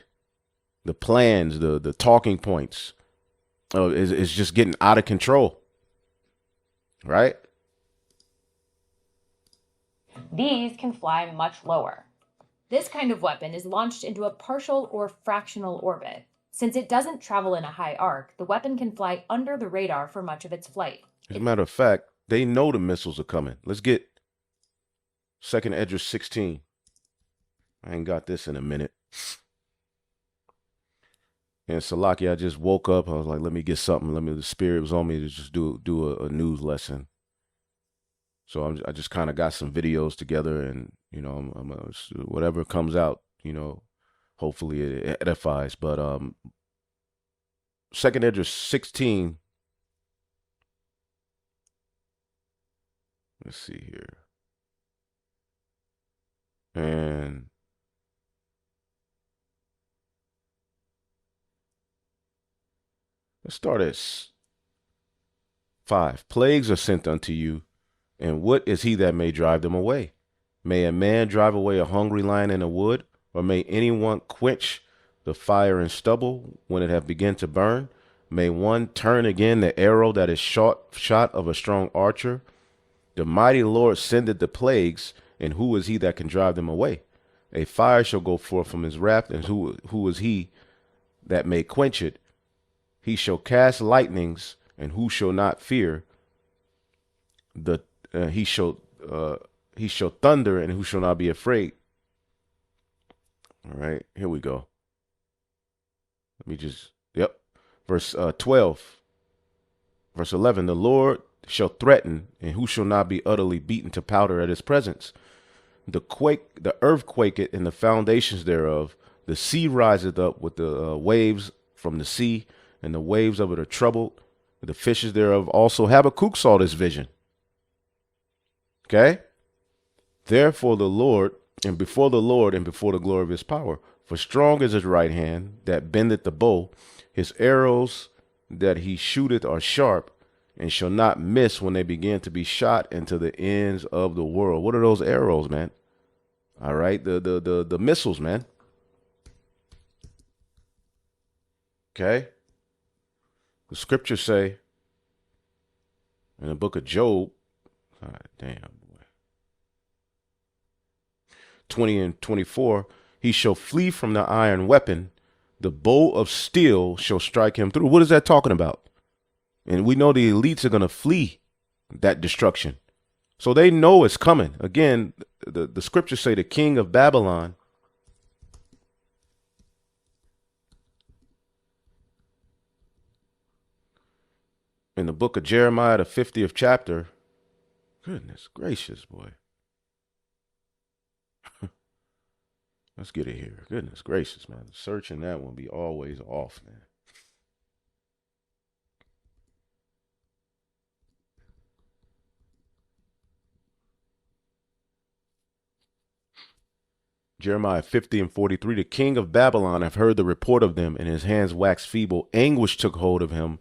The plans, the talking points is just getting out of control, right? These can fly much lower. This kind of weapon is launched into a partial or fractional orbit. Since it doesn't travel in a high arc, the weapon can fly under the radar for much of its flight. As a matter of fact, they know the missiles are coming. Let's get 2nd Esdras 16. I ain't got this in a minute. And Salaki, I just woke up. I was like, let me get something. The spirit was on me to just do a news lesson. So I just kind of got some videos together, and you know, whatever comes out, you know, hopefully it edifies. But 2nd Esdras 16. Let's see here. And let's start at 5. Plagues are sent unto you, and what is he that may drive them away? May a man drive away a hungry lion in a wood, or may anyone quench the fire and stubble when it have begun to burn? May one turn again the arrow that is shot of a strong archer? The mighty Lord sendeth the plagues, and who is he that can drive them away? A fire shall go forth from his wrath, and who is he that may quench it? He shall cast lightnings, and who shall not fear? He shall thunder, and who shall not be afraid? All right, here we go. Verse 12. Verse 11, the Lord shall threaten, and who shall not be utterly beaten to powder at his presence? The earth quaketh, and the foundations thereof. The sea riseth up with the waves from the sea, and the waves of it are troubled. The fishes thereof also. Habakkuk saw this vision. Okay? Therefore the Lord, and before the Lord, and before the glory of his power. For strong is his right hand that bendeth the bow. His arrows that he shooteth are sharp, and shall not miss when they begin to be shot into the ends of the world. What are those arrows, man? All right, the missiles, man. Okay. The scriptures say in the book of Job, damn boy, 20 and 24, he shall flee from the iron weapon. The bow of steel shall strike him through. What is that talking about? And we know the elites are going to flee that destruction. So they know it's coming. Again, the scriptures say the king of Babylon in the book of Jeremiah, the 50th chapter. Goodness gracious, boy. Let's get it here. Goodness gracious, man. Searching that one be always off, man. Jeremiah 50 and 43, the king of Babylon have heard the report of them, and his hands waxed feeble. Anguish took hold of him,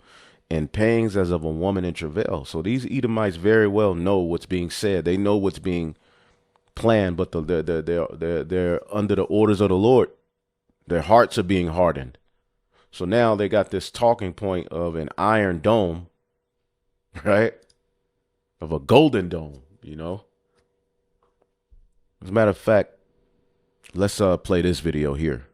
and pangs as of a woman in travail. So these Edomites very well know what's being said. They know what's being planned, but they're under the orders of the Lord. Their hearts are being hardened. So now they got this talking point of an iron dome, right? Of a golden dome, you know? As a matter of fact, let's play this video here.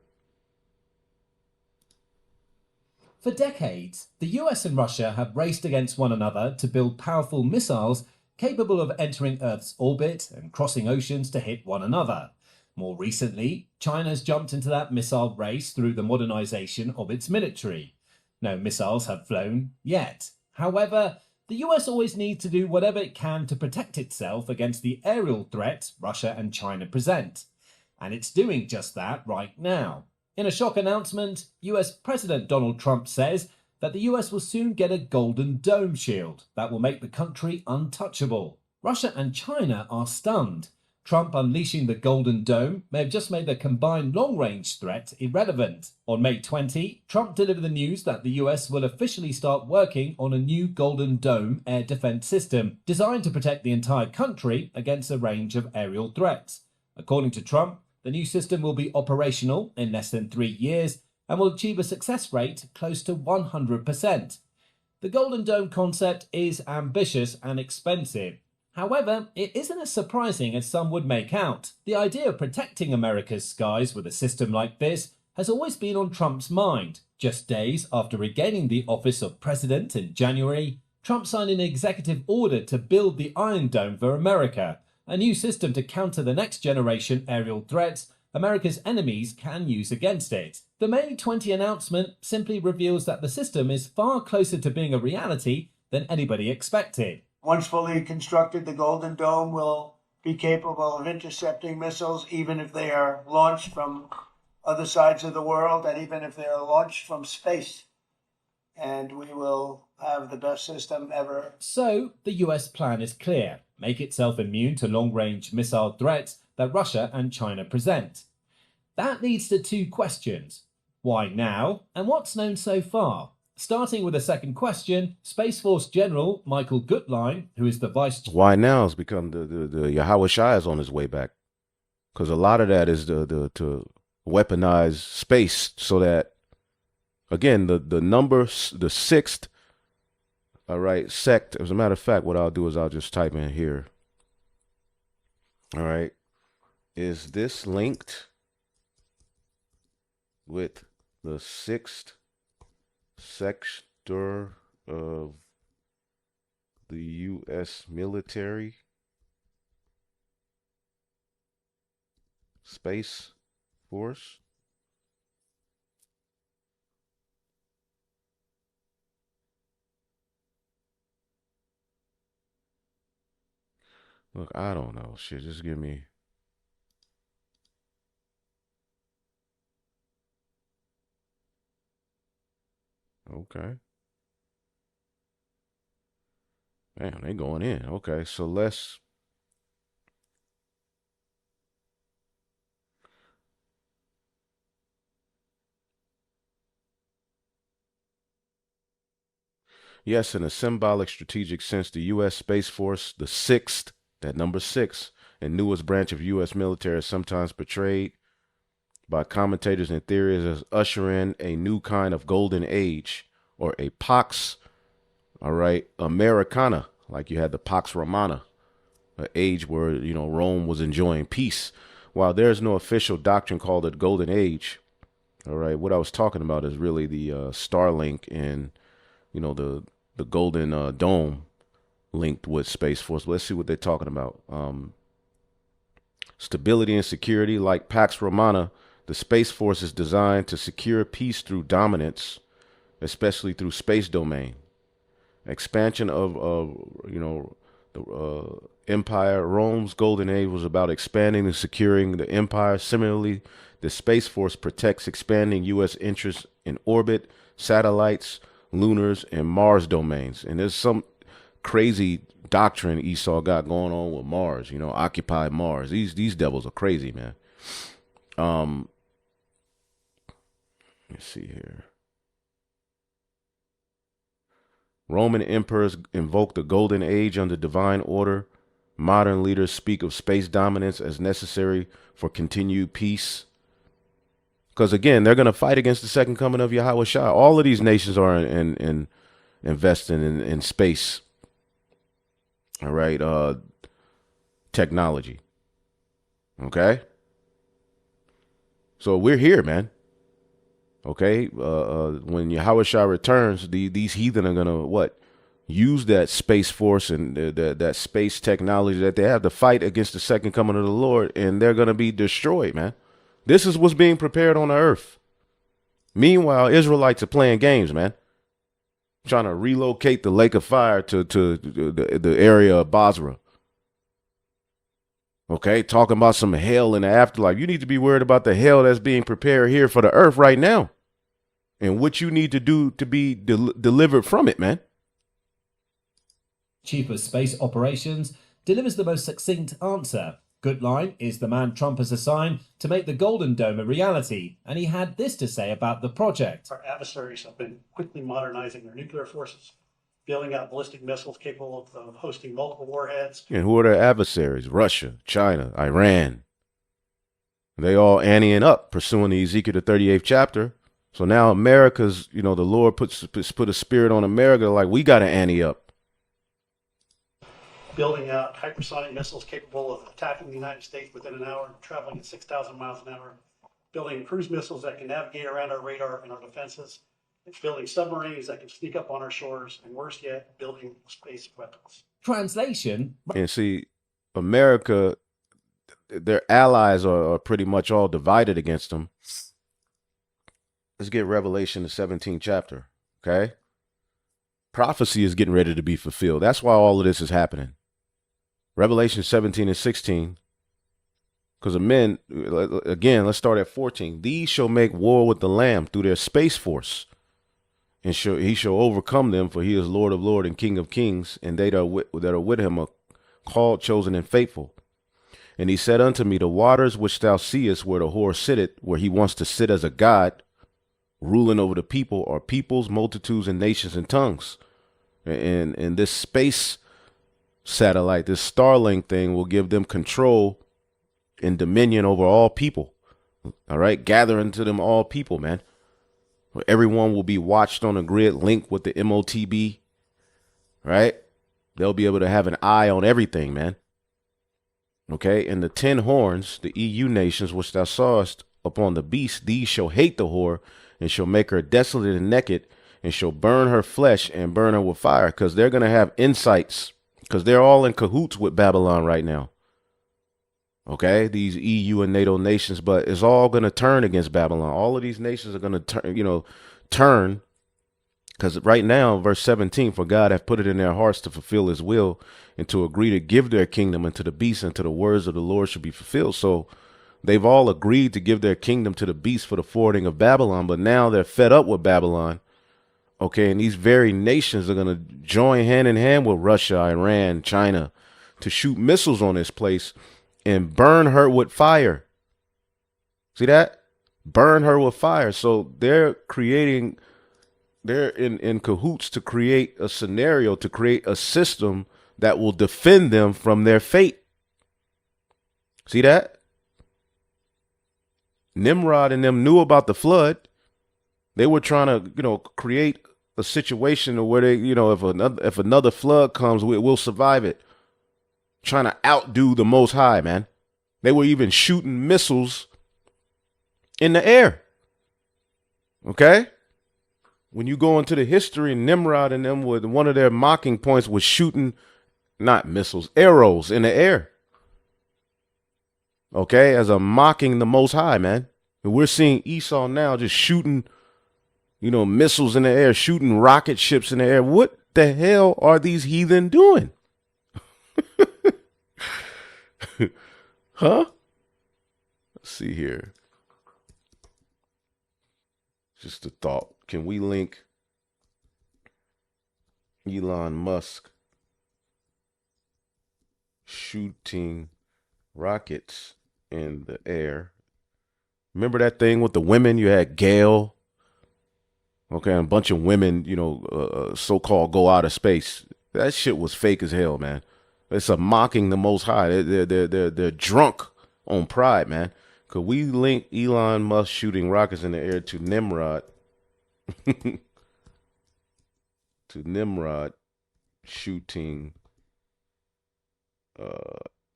For decades, the US and Russia have raced against one another to build powerful missiles capable of entering Earth's orbit and crossing oceans to hit one another. More recently, China has jumped into that missile race through the modernization of its military. No missiles have flown yet. However, the US always needs to do whatever it can to protect itself against the aerial threats Russia and China present. And it's doing just that right now. In a shock announcement, US President Donald Trump says that the US will soon get a Golden Dome shield that will make the country untouchable. Russia and China are stunned. Trump unleashing the Golden Dome may have just made the combined long-range threat irrelevant. On May 20, Trump delivered the news that the US will officially start working on a new Golden Dome air defense system designed to protect the entire country against a range of aerial threats. According to Trump, the new system will be operational in less than 3 years and will achieve a success rate close to 100%. The Golden Dome concept is ambitious and expensive. However, it isn't as surprising as some would make out. The idea of protecting America's skies with a system like this has always been on Trump's mind. Just days after regaining the office of president in January, Trump signed an executive order to build the Iron Dome for America, a new system to counter the next generation aerial threats America's enemies can use against it. The May 20 announcement simply reveals that the system is far closer to being a reality than anybody expected. Once fully constructed, the Golden Dome will be capable of intercepting missiles even if they are launched from other sides of the world and even if they are launched from space. And we will have the best system ever. So, the US plan is clear. Make itself immune to long-range missile threats that Russia and China present. That leads to two questions. Why now? And what's known so far? Starting with the second question, Space Force General Michael Gutlein, who is the vice... Why now has become the Yahweh Shai is on his way back. Because a lot of that is to weaponize space so that, again, the number, the sixth, all right, sect, as a matter of fact, what I'll do is I'll just type in here. All right. Is this linked with the sixth sector of the U.S. military Space Force? Look, I don't know. Shit, just give me... Okay. Man, they going in. Okay, so let's... Yes, in a symbolic strategic sense, the U.S. Space Force, the sixth, that number 6, and newest branch of U.S. military is sometimes portrayed by commentators and theorists as ushering a new kind of golden age, or a Pax, all right, Americana, like you had the Pax Romana, an age where, you know, Rome was enjoying peace. While there's no official doctrine called the Golden Age, all right, what I was talking about is really the Starlink and, you know, the Golden Dome linked with Space Force. Let's see what they're talking about. Stability and security. Like Pax Romana, the Space Force is designed to secure peace through dominance, especially through space domain. Expansion of, you know, the empire. Rome's Golden Age was about expanding and securing the empire. Similarly, the Space Force protects expanding U.S. interests in orbit, satellites, lunars, and Mars domains. And there's some crazy doctrine Esau got going on with Mars, you know, occupy Mars. These devils are crazy, man. Let's see here. Roman emperors invoked the golden age under divine order. Modern leaders speak of space dominance as necessary for continued peace. Because again, they're going to fight against the second coming of Yahweh Shai. All of these nations are investing in space. All right. Technology. Okay. So we're here, man. Okay. When Yahweh Shai returns, these heathen are going to what? Use that space force and that space technology that they have to fight against the second coming of the Lord, and they're going to be destroyed, man. This is what's being prepared on the earth. Meanwhile, Israelites are playing games, man. Trying to relocate the lake of fire to the area of Basra. Okay, talking about some hell in the afterlife. You need to be worried about the hell that's being prepared here for the earth right now, and what you need to do to be delivered from it, man. Chief of Space Operations delivers the most succinct answer. Gutlein is the man Trump has assigned to make the Golden Dome a reality, and he had this to say about the project. Our adversaries have been quickly modernizing their nuclear forces, building out ballistic missiles capable of hosting multiple warheads. And who are their adversaries? Russia, China, Iran. They all anteing up, pursuing the Ezekiel the 38th chapter. So now America's, the Lord put a spirit on America, like we got to ante up. Building out hypersonic missiles capable of attacking the United States within an hour, traveling at 6,000 miles an hour. Building cruise missiles that can navigate around our radar and our defenses. It's building submarines that can sneak up on our shores. And worse yet, building space weapons. Translation. And see, America, their allies are pretty much all divided against them. Let's get Revelation, the 17th chapter, okay? Prophecy is getting ready to be fulfilled. That's why all of this is happening. Revelation 17 and 16. Because of men, again, let's start at 14. These shall make war with the Lamb through their space force. And he shall overcome them, for he is Lord of lords and King of kings. And they that are with him are called, chosen, and faithful. And he said unto me, the waters which thou seest where the whore sitteth, where he wants to sit as a god, ruling over the people, are peoples, multitudes, and nations and tongues. And this space satellite, this Starlink thing, will give them control and dominion over all people. All right, gathering to them all people, man. Everyone will be watched on a grid linked with the MOTB. Right, they'll be able to have an eye on everything, man. Okay, and the 10 horns, the EU nations which thou sawest upon the beast, these shall hate the whore, and shall make her desolate and naked, and shall burn her flesh and burn her with fire. Because they're going to have insights, because they're all in cahoots with Babylon right now. Okay, these EU and NATO nations, but it's all going to turn against Babylon. All of these nations are going to turn, because right now, verse 17, for God hath put it in their hearts to fulfill his will, and to agree to give their kingdom unto the beast, and to the words of the Lord should be fulfilled. So they've all agreed to give their kingdom to the beast for the forwarding of Babylon, but now they're fed up with Babylon. Okay, and these very nations are going to join hand in hand with Russia, Iran, China, to shoot missiles on this place and burn her with fire. See that? Burn her with fire. So they're in cahoots to create a scenario, to create a system that will defend them from their fate. See that? Nimrod and them knew about the flood. They were trying to, create a situation where they, if another flood comes, we'll survive it. Trying to outdo the Most High, man. They were even shooting missiles in the air. Okay? When you go into the history, Nimrod and them, with one of their mocking points was shooting, not missiles, arrows in the air. Okay? As a mocking the Most High, man. And we're seeing Esau now just shooting, missiles in the air, shooting rocket ships in the air. What the hell are these heathen doing? Huh? Let's see here. Just a thought. Can we link Elon Musk shooting rockets in the air Remember that thing with the women? You had Gail, okay, and a bunch of women, so-called go out of space. That shit was fake as hell, man. It's a mocking the Most High. They're drunk on pride, man. Could we link Elon Musk shooting rockets in the air to Nimrod? To Nimrod shooting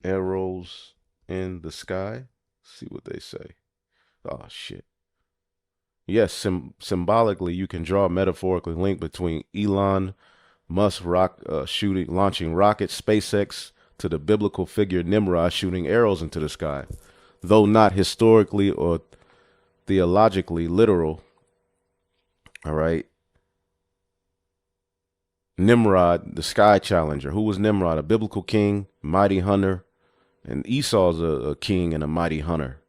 arrows in the sky? See what they say. Oh shit. Yes, symbolically, you can draw a metaphorically link between Elon Musk launching rockets, SpaceX, to the biblical figure Nimrod shooting arrows into the sky. Though not historically or theologically literal, all right? Nimrod, the sky challenger. Who was Nimrod? A biblical king, mighty hunter, and Esau's a king and a mighty hunter.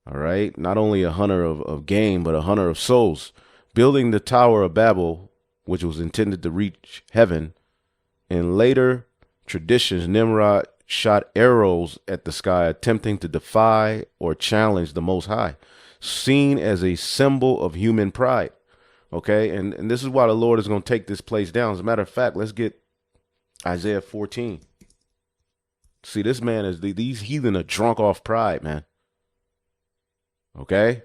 All right, not only a hunter of game, but a hunter of souls. Building the Tower of Babel, which was intended to reach heaven. In later traditions, Nimrod shot arrows at the sky, attempting to defy or challenge the Most High, seen as a symbol of human pride. Okay, and this is why the Lord is going to take this place down. As a matter of fact, let's get Isaiah 14. See, this man these heathen are drunk off pride, man. Okay,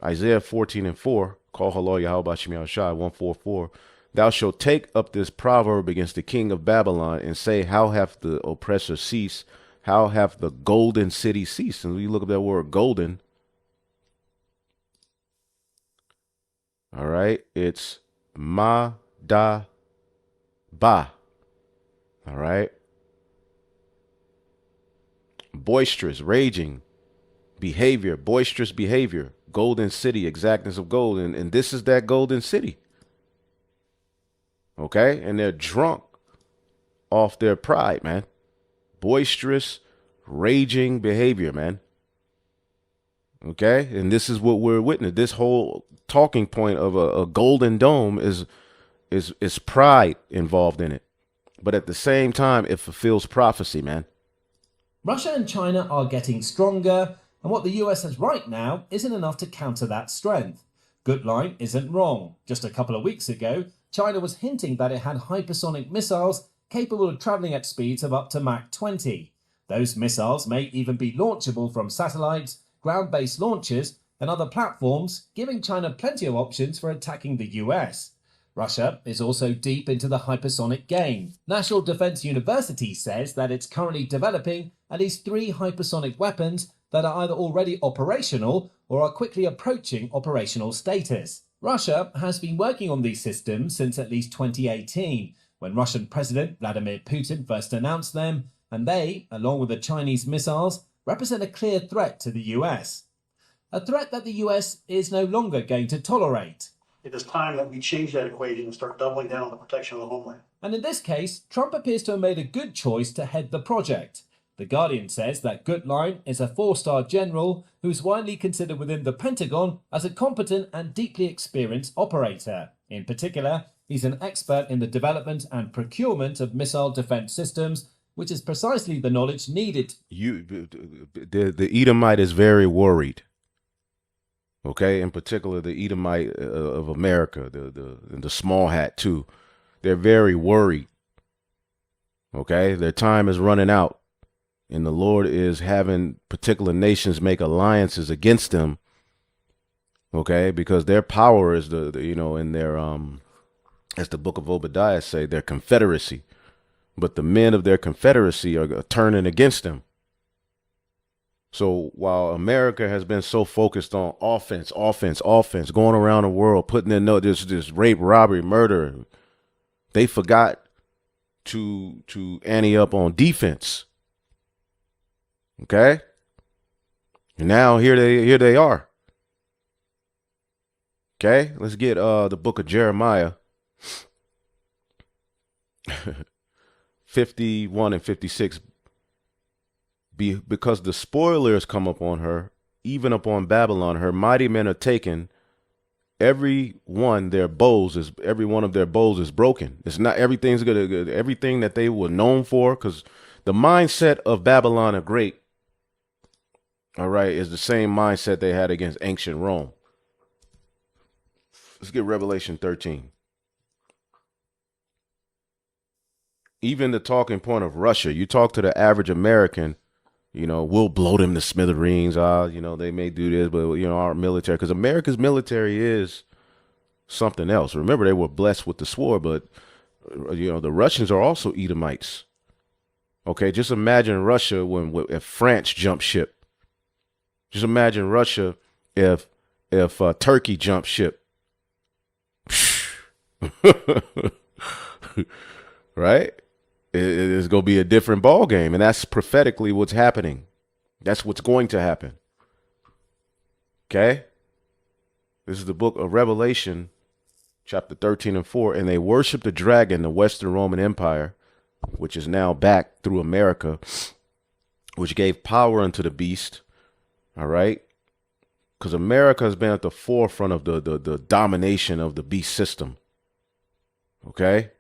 Isaiah 14:4. Call Halal Yahweh Shem Yahushai 144. Thou shalt take up this proverb against the king of Babylon and say, how hath the oppressor ceased? How hath the golden city ceased? And we look at that word golden. All right, it's ma da ba. All right, boisterous, raging behavior, boisterous behavior, golden city, exactness of gold. And this is that golden city. Okay. And they're drunk off their pride, man. Boisterous, raging behavior, man. Okay. And this is what we're witnessing. This whole talking point of a golden dome is pride involved in it. But at the same time, it fulfills prophecy, man. Russia and China are getting stronger, and what the US has right now isn't enough to counter that strength. Goodline isn't wrong. Just a couple of weeks ago, China was hinting that it had hypersonic missiles capable of travelling at speeds of up to Mach 20. Those missiles may even be launchable from satellites, ground-based launchers, and other platforms, giving China plenty of options for attacking the US. Russia is also deep into the hypersonic game. National Defense University says that it's currently developing at least 3 hypersonic weapons that are either already operational or are quickly approaching operational status. Russia has been working on these systems since at least 2018, when Russian President Vladimir Putin first announced them, and they, along with the Chinese missiles, represent a clear threat to the US. A threat that the US is no longer going to tolerate. It is time that we change that equation and start doubling down on the protection of the homeland. And in this case, Trump appears to have made a good choice to head the project. The Guardian says that Goodline is a 4-star general who's widely considered within the Pentagon as a competent and deeply experienced operator. In particular, he's an expert in the development and procurement of missile defense systems, which is precisely the knowledge needed. The Edomite is very worried. Okay, in particular, the Edomite of America, the small hat too. They're very worried. Okay, their time is running out. And the Lord is having particular nations make alliances against them. Okay, because their power is in their as the book of Obadiah say, their confederacy. But the men of their confederacy are turning against them. So while America has been so focused on offense, going around the world, putting in this rape, robbery, murder, they forgot to ante up on defense. Okay, and now here they are. Okay, let's get the book of Jeremiah 51 and 56. Because the spoilers come upon her, even upon Babylon, her mighty men are taken. Every one of their bows is broken. It's not everything's good. Everything that they were known for, because the mindset of Babylon the Great all right, is the same mindset they had against ancient Rome. Let's get Revelation 13. Even the talking point of Russia, you talk to the average American, we'll blow them to smithereens. They may do this, but, our military, because America's military is something else. Remember, they were blessed with the sword, but, the Russians are also Edomites. Okay, just imagine Russia if France jumped ship. Just imagine Russia if Turkey jumped ship. Right? It's going to be a different ball game, and that's prophetically what's happening. That's what's going to happen. Okay? This is the book of Revelation, chapter 13 and 4, and they worship the dragon, the Western Roman Empire, which is now back through America, which gave power unto the beast. All right? Because America has been at the forefront of the domination of the beast system. Okay?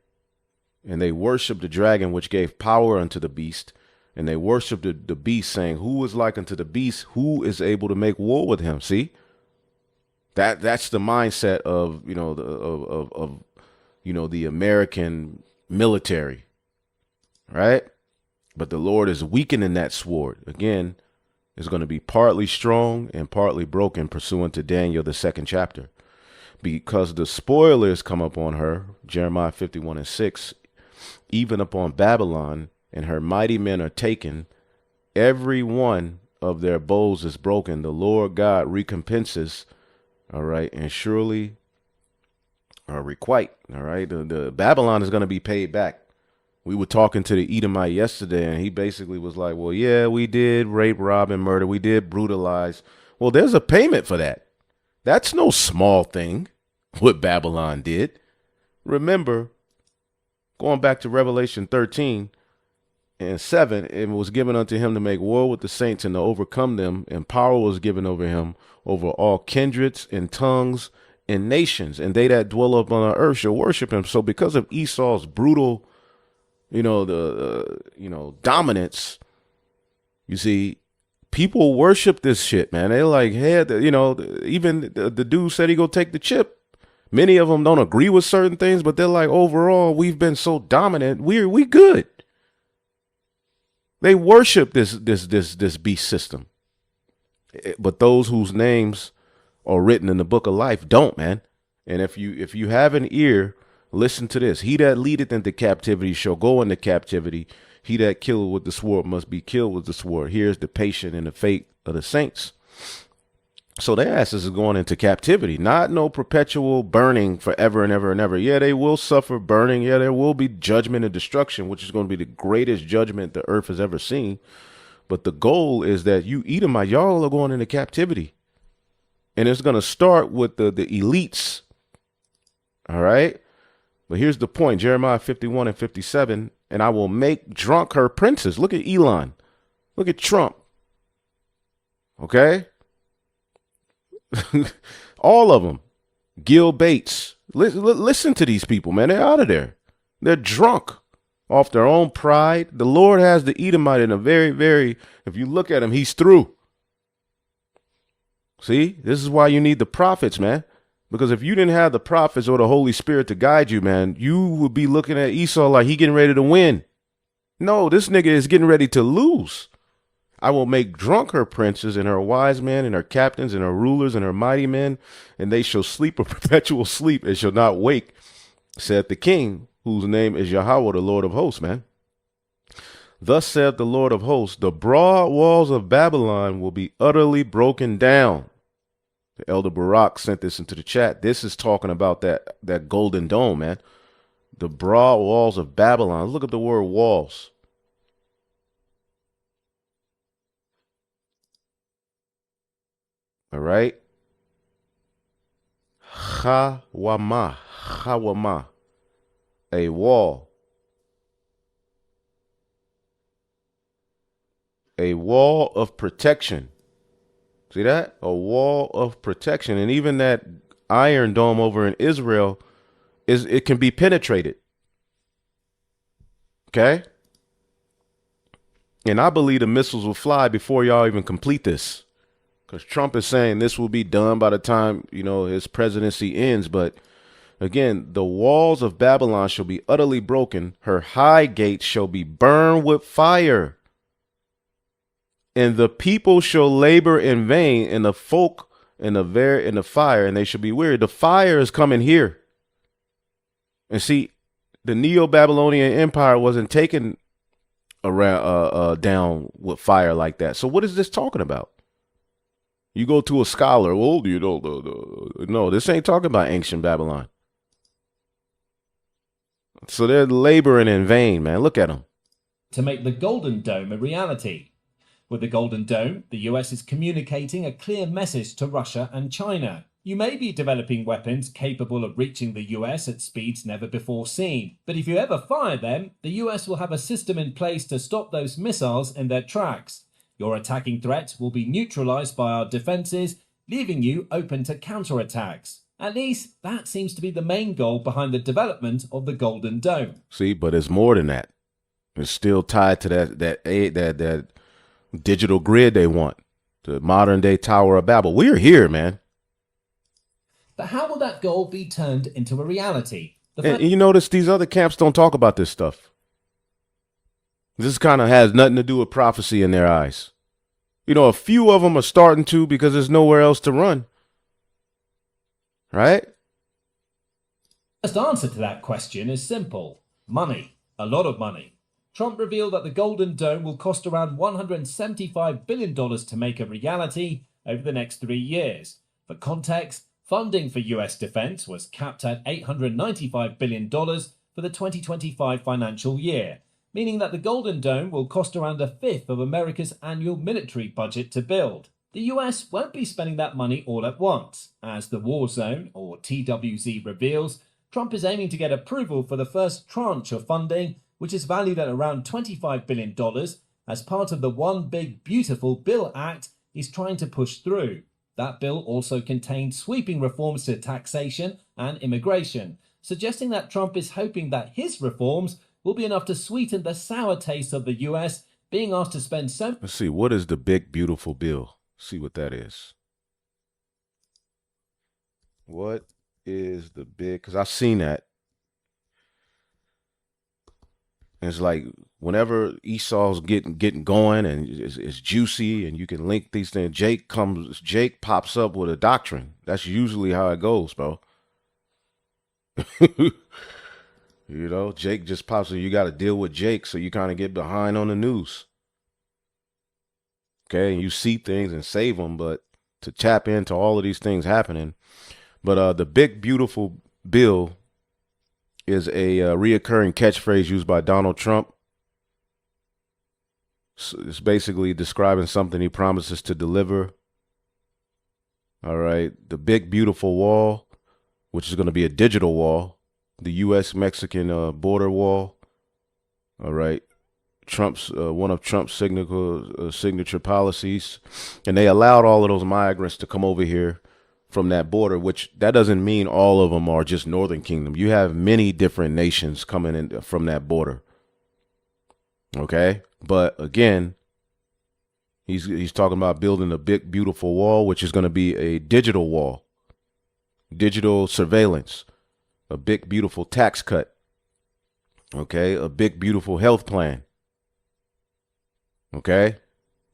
And they worship the dragon, which gave power unto the beast. And they worship the beast, saying, who is like unto the beast? Who is able to make war with him? See? That's the mindset of, the American military. Right? But the Lord is weakening that sword. Again, it's going to be partly strong and partly broken, pursuant to Daniel, the 2nd chapter. Because the spoilers come upon her, Jeremiah 51 and 6, even upon Babylon, and her mighty men are taken. Every one of their bows is broken. The Lord God recompenses, all right, and surely requite, all right. The Babylon is going to be paid back. We were talking to the Edomite yesterday, and he basically was like, well, yeah, we did rape, rob, and murder. We did brutalize. Well, there's a payment for that. That's no small thing, what Babylon did. Remember, going back to Revelation 13 and 7, it was given unto him to make war with the saints and to overcome them, and power was given over him over all kindreds and tongues and nations, and they that dwell upon the earth shall worship him. So because of Esau's brutal, dominance, you see, people worship this shit, man. They're like, hey, even the dude said he go take the chip. Many of them don't agree with certain things, but they're like, overall, we've been so dominant. We good. They worship this beast system. But those whose names are written in the book of life don't, man. And if you have an ear, listen to this. He that leadeth into captivity shall go into captivity. He that killeth with the sword must be killed with the sword. Here's the patient and the fate of the saints. So their asses is going into captivity, not no perpetual burning forever and ever and ever. Yeah, they will suffer burning. Yeah, there will be judgment and destruction, which is going to be the greatest judgment the earth has ever seen. But the goal is that you Edomite, y'all are going into captivity. And it's going to start with the elites. All right. But here's the point. Jeremiah 51 and 57. And I will make drunk her princes. Look at Elon. Look at Trump. Okay. All of them. Gil Bates. Listen to these people, man. They're out of there. They're drunk off their own pride. The Lord has the Edomite in a very, very, if you look at him, he's through. See, this is why you need the prophets, man. Because if you didn't have the prophets or the Holy Spirit to guide you, man, you would be looking at Esau like he getting ready to win. No, this nigga is getting ready to lose. I will make drunk her princes and her wise men and her captains and her rulers and her mighty men, and they shall sleep a perpetual sleep and shall not wake, saith the king, whose name is Yahweh, the Lord of hosts, man. Thus saith the Lord of hosts, the broad walls of Babylon will be utterly broken down. The elder Barak sent this into the chat. This is talking about that golden dome, man. The broad walls of Babylon. Look at the word walls. All right. Chawama. Chawama. A wall. A wall of protection. See that? A wall of protection. And even that Iron Dome over in Israel, it can be penetrated. Okay? And I believe the missiles will fly before y'all even complete this. Because Trump is saying this will be done by the time, his presidency ends. But again, the walls of Babylon shall be utterly broken. Her high gates shall be burned with fire. And the people shall labor in vain, and the folk in the fire, and they shall be weary. The fire is coming here. And see, the Neo-Babylonian Empire wasn't taken around down with fire like that. So what is this talking about? You go to a scholar, well, no, this ain't talking about ancient Babylon. So they're laboring in vain, man. Look at them. To make the Golden Dome a reality. With the Golden Dome, the US is communicating a clear message to Russia and China. You may be developing weapons capable of reaching the US at speeds never before seen, but if you ever fire them, the US will have a system in place to stop those missiles in their tracks. Your attacking threat will be neutralized by our defenses, leaving you open to counterattacks. At least, that seems to be the main goal behind the development of the Golden Dome. See, but it's more than that. It's still tied to that digital grid they want, the modern day Tower of Babel. We're here, man. But how will that goal be turned into a reality? And you notice these other camps don't talk about this stuff. This kind of has nothing to do with prophecy in their eyes. A few of them are starting to because there's nowhere else to run. Right? The first answer to that question is simple. Money. A lot of money. Trump revealed that the Golden Dome will cost around $175 billion to make a reality over the next 3 years. For context, funding for US defense was capped at $895 billion for the 2025 financial year, meaning that the Golden Dome will cost around a fifth of America's annual military budget to build. The US won't be spending that money all at once. As the War Zone, or TWZ, reveals, Trump is aiming to get approval for the first tranche of funding, which is valued at around $25 billion, as part of the One Big Beautiful Bill Act he's trying to push through. That bill also contained sweeping reforms to taxation and immigration, suggesting that Trump is hoping that his reforms will be enough to sweeten the sour taste of the US being asked to spend so... Let's see, what is the Big Beautiful Bill? See what that is. What is the big... Because I've seen that. And it's like whenever Esau's getting going and it's juicy and you can link these things, Jake pops up with a doctrine. That's usually how it goes, bro. Jake just pops up. You got to deal with Jake, so you kind of get behind on the news. Okay, and you see things and save them, but to tap into all of these things happening. But the Big Beautiful Bill is a reoccurring catchphrase used by Donald Trump. It's basically describing something he promises to deliver. All right. The Big Beautiful Wall, which is going to be a digital wall. The U.S.-Mexican border wall. All right. One of Trump's signature policies. And they allowed all of those migrants to come over here from that border, which that doesn't mean all of them are just Northern Kingdom. You have many different nations coming in from that border. Okay. But again, he's talking about building a big, beautiful wall, which is going to be a digital wall, digital surveillance, a big, beautiful tax cut. Okay. A big, beautiful health plan. Okay.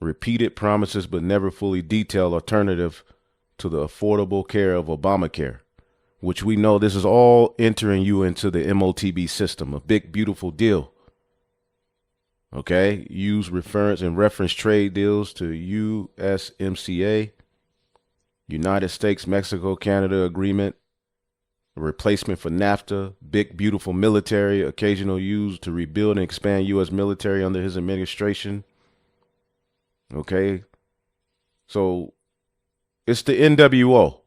Repeated promises, but never fully detailed alternative to the Affordable Care of Obamacare, which we know this is all entering you into the MOTB system, a big, beautiful deal. Okay. Use reference trade deals to USMCA, United States, Mexico, Canada agreement, a replacement for NAFTA, big, beautiful military, occasional use to rebuild and expand U.S. military under his administration. Okay. So it's the NWO,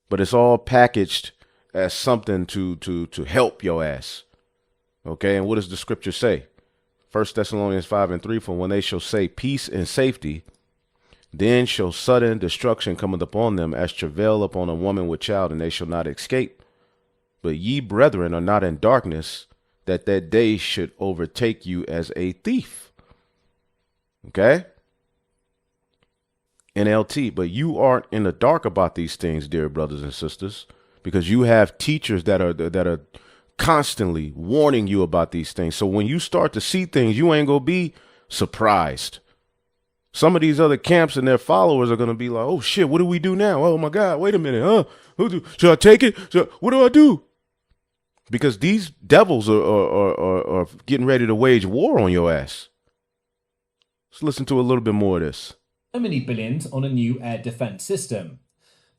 but it's all packaged as something to help your ass. Okay. And what does the scripture say? 1 Thessalonians 5:3, for when they shall say peace and safety, then shall sudden destruction come upon them as travail upon a woman with child, and they shall not escape. But ye, brethren, are not in darkness, that day should overtake you as a thief. Okay? NLT. But you aren't in the dark about these things, dear brothers and sisters, because you have teachers that are constantly warning you about these things. So when you start to see things, you ain't gonna be surprised. Some of these other camps and their followers are gonna be like, "Oh shit, what do we do now? Oh my God, wait a minute, huh? Should I take it? What do I do?" Because these devils are getting ready to wage war on your ass. Let's listen to a little bit more of this. So many billions on a new air defense system.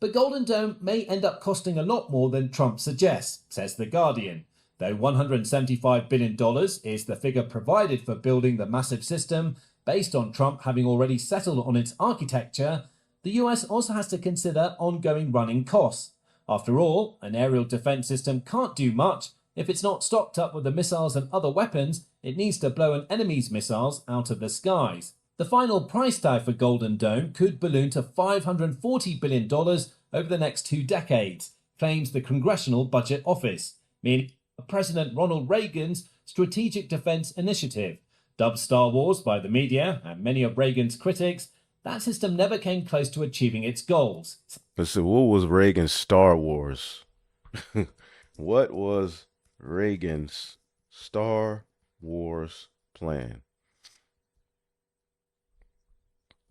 But Golden Dome may end up costing a lot more than Trump suggests, says The Guardian. Though $175 billion is the figure provided for building the massive system, based on Trump having already settled on its architecture, the US also has to consider ongoing running costs. After all, an aerial defense system can't do much if it's not stocked up with the missiles and other weapons it needs to blow an enemy's missiles out of the skies. The final price tag for Golden Dome could balloon to $540 billion over the next 2 decades, claims the Congressional Budget Office, meaning President Ronald Reagan's Strategic Defense Initiative. Dubbed Star Wars by the media and many of Reagan's critics, that system never came close to achieving its goals. Listen, what was Reagan's Star Wars? What was Reagan's Star Wars plan?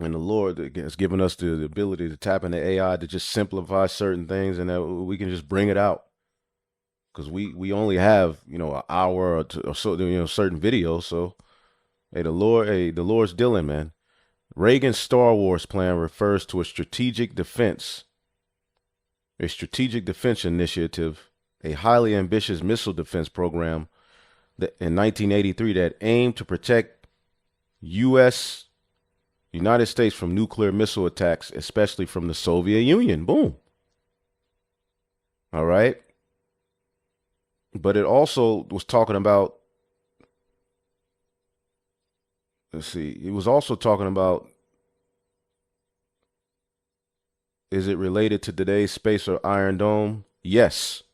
And the Lord has given us the ability to tap into AI to just simplify certain things, and that we can just bring it out. Because we only have, an hour or so, certain videos. So, the Lord's dealing, man. Reagan's Star Wars plan refers to a strategic defense initiative, a highly ambitious missile defense program that in 1983 that aimed to protect United States from nuclear missile attacks, especially from the Soviet Union. Boom. All right. But it also was talking about, it was also talking about, is it related to today's space or Iron Dome? Yes.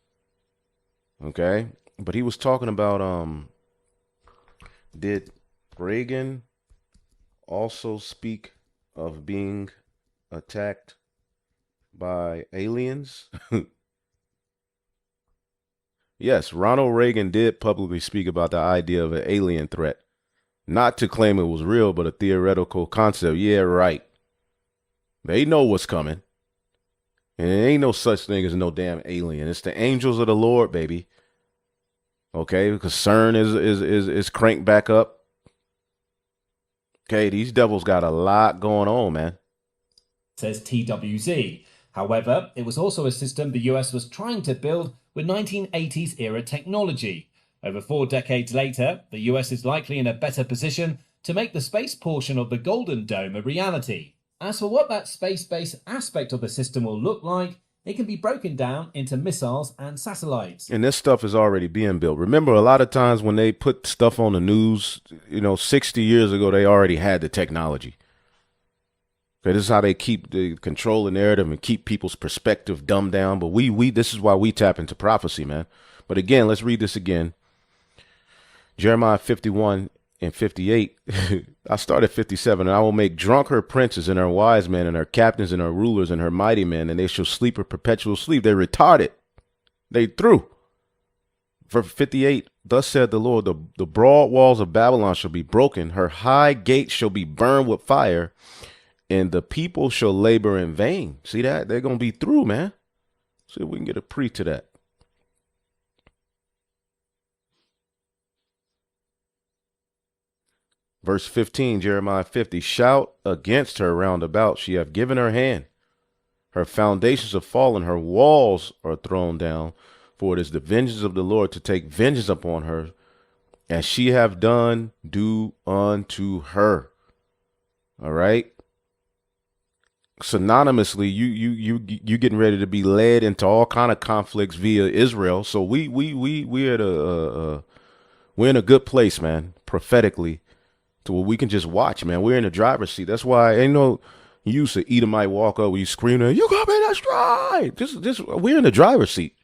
Okay. But he was talking about, did Reagan also speak of being attacked by aliens? Yes, Ronald Reagan did publicly speak about the idea of an alien threat. Not to claim it was real, but a theoretical concept. Yeah, right. They know what's coming. And there ain't no such thing as no damn alien. It's the angels of the Lord, baby. Okay, because CERN is cranked back up. Okay, these devils got a lot going on, man. Says TWZ. However, it was also a system the US was trying to build with 1980s era technology. Over 4 decades later, the US is likely in a better position to make the space portion of the Golden Dome a reality. As for what that space-based aspect of the system will look like, it can be broken down into missiles and satellites. And this stuff is already being built. Remember, a lot of times when they put stuff on the news, 60 years ago, they already had the technology. Okay, this is how they keep the control the narrative and keep people's perspective dumbed down. But this is why we tap into prophecy, man. But again, let's read this again. Jeremiah 51 and 58. I started 57. And I will make drunk her princes and her wise men and her captains and her rulers and her mighty men, and they shall sleep a perpetual sleep. They retarded. They threw. Verse 58. Thus said the Lord, the broad walls of Babylon shall be broken. Her high gates shall be burned with fire. And the people shall labor in vain. See that? They're going to be through, man. See if we can get a pre to that. Verse 15, Jeremiah 50. Shout against her round about. She hath given her hand. Her foundations are fallen. Her walls are thrown down. For it is the vengeance of the Lord to take vengeance upon her. As she have done, do unto her. All right. Synonymously, you getting ready to be led into all kind of conflicts via Israel. So we're in a good place, man, prophetically, to where we can just watch, man. We're in the driver's seat. That's why ain't no use of Edomite walk up where you screaming, "You got me, that's right." Just we're in the driver's seat.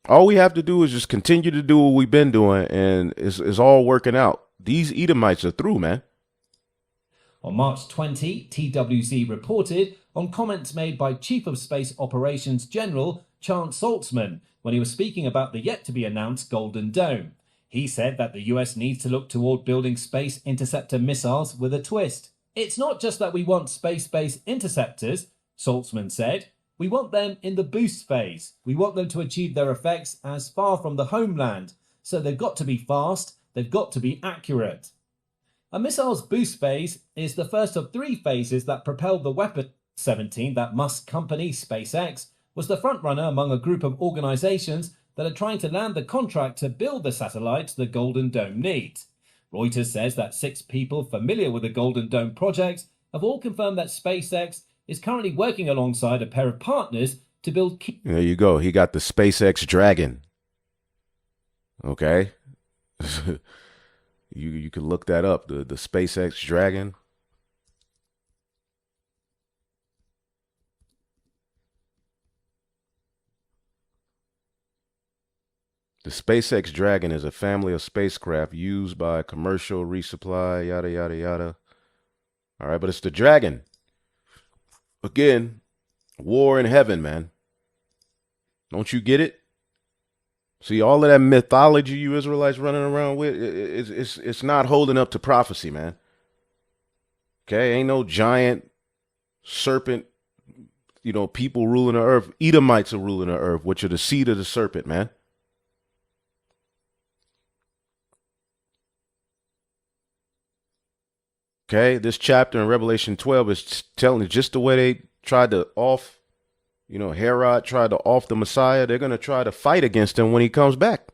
All we have to do is just continue to do what we've been doing, and it's all working out. These Edomites are through, man. On March 20, TWZ reported on comments made by Chief of Space Operations General Chance Saltzman when he was speaking about the yet-to-be-announced Golden Dome. He said that the US needs to look toward building space interceptor missiles with a twist. It's not just that we want space-based interceptors, Saltzman said. We want them in the boost phase. We want them to achieve their effects as far from the homeland. So they've got to be fast, they've got to be accurate. A missile's boost phase is the first of 3 phases that propelled the Weapon 17 that Musk company, SpaceX, was the frontrunner among a group of organizations that are trying to land the contract to build the satellites the Golden Dome needs. Reuters says that 6 people familiar with the Golden Dome project have all confirmed that SpaceX is currently working alongside a pair of partners to build key... There you go. He got the SpaceX Dragon. Okay. You can look that up. The SpaceX Dragon. The SpaceX Dragon is a family of spacecraft used by commercial resupply, yada, yada, yada. All right, but it's the Dragon. Again, war in heaven, man. Don't you get it? See, all of that mythology you Israelites running around with, it's not holding up to prophecy, man. Okay, ain't no giant serpent, people ruling the earth. Edomites are ruling the earth, which are the seed of the serpent, man. Okay, this chapter in Revelation 12 is telling you just the way they tried to Herod tried to off the Messiah. They're going to try to fight against him when he comes back.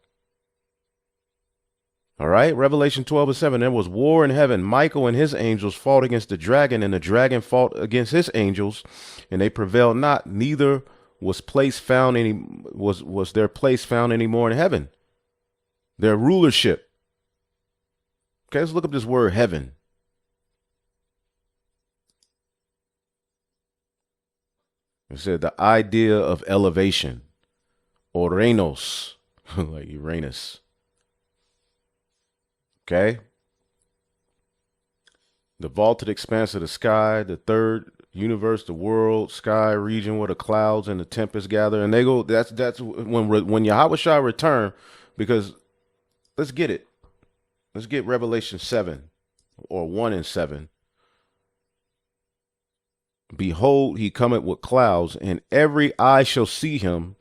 All right, Revelation 12:7. There was war in heaven. Michael and his angels fought against the dragon, and the dragon fought against his angels, and they prevailed not. Neither was their place found any more in heaven. Their rulership. Okay, let's look up this word heaven. It said the idea of elevation, or reinos, like Uranus. Okay. The vaulted expanse of the sky, the third universe, the world, sky, region where the clouds and the tempests gather. And they go, that's when Yahweh shall return, because let's get it. Let's get Revelation 7 or 1:7. Behold, he cometh with clouds, and every eye shall see him.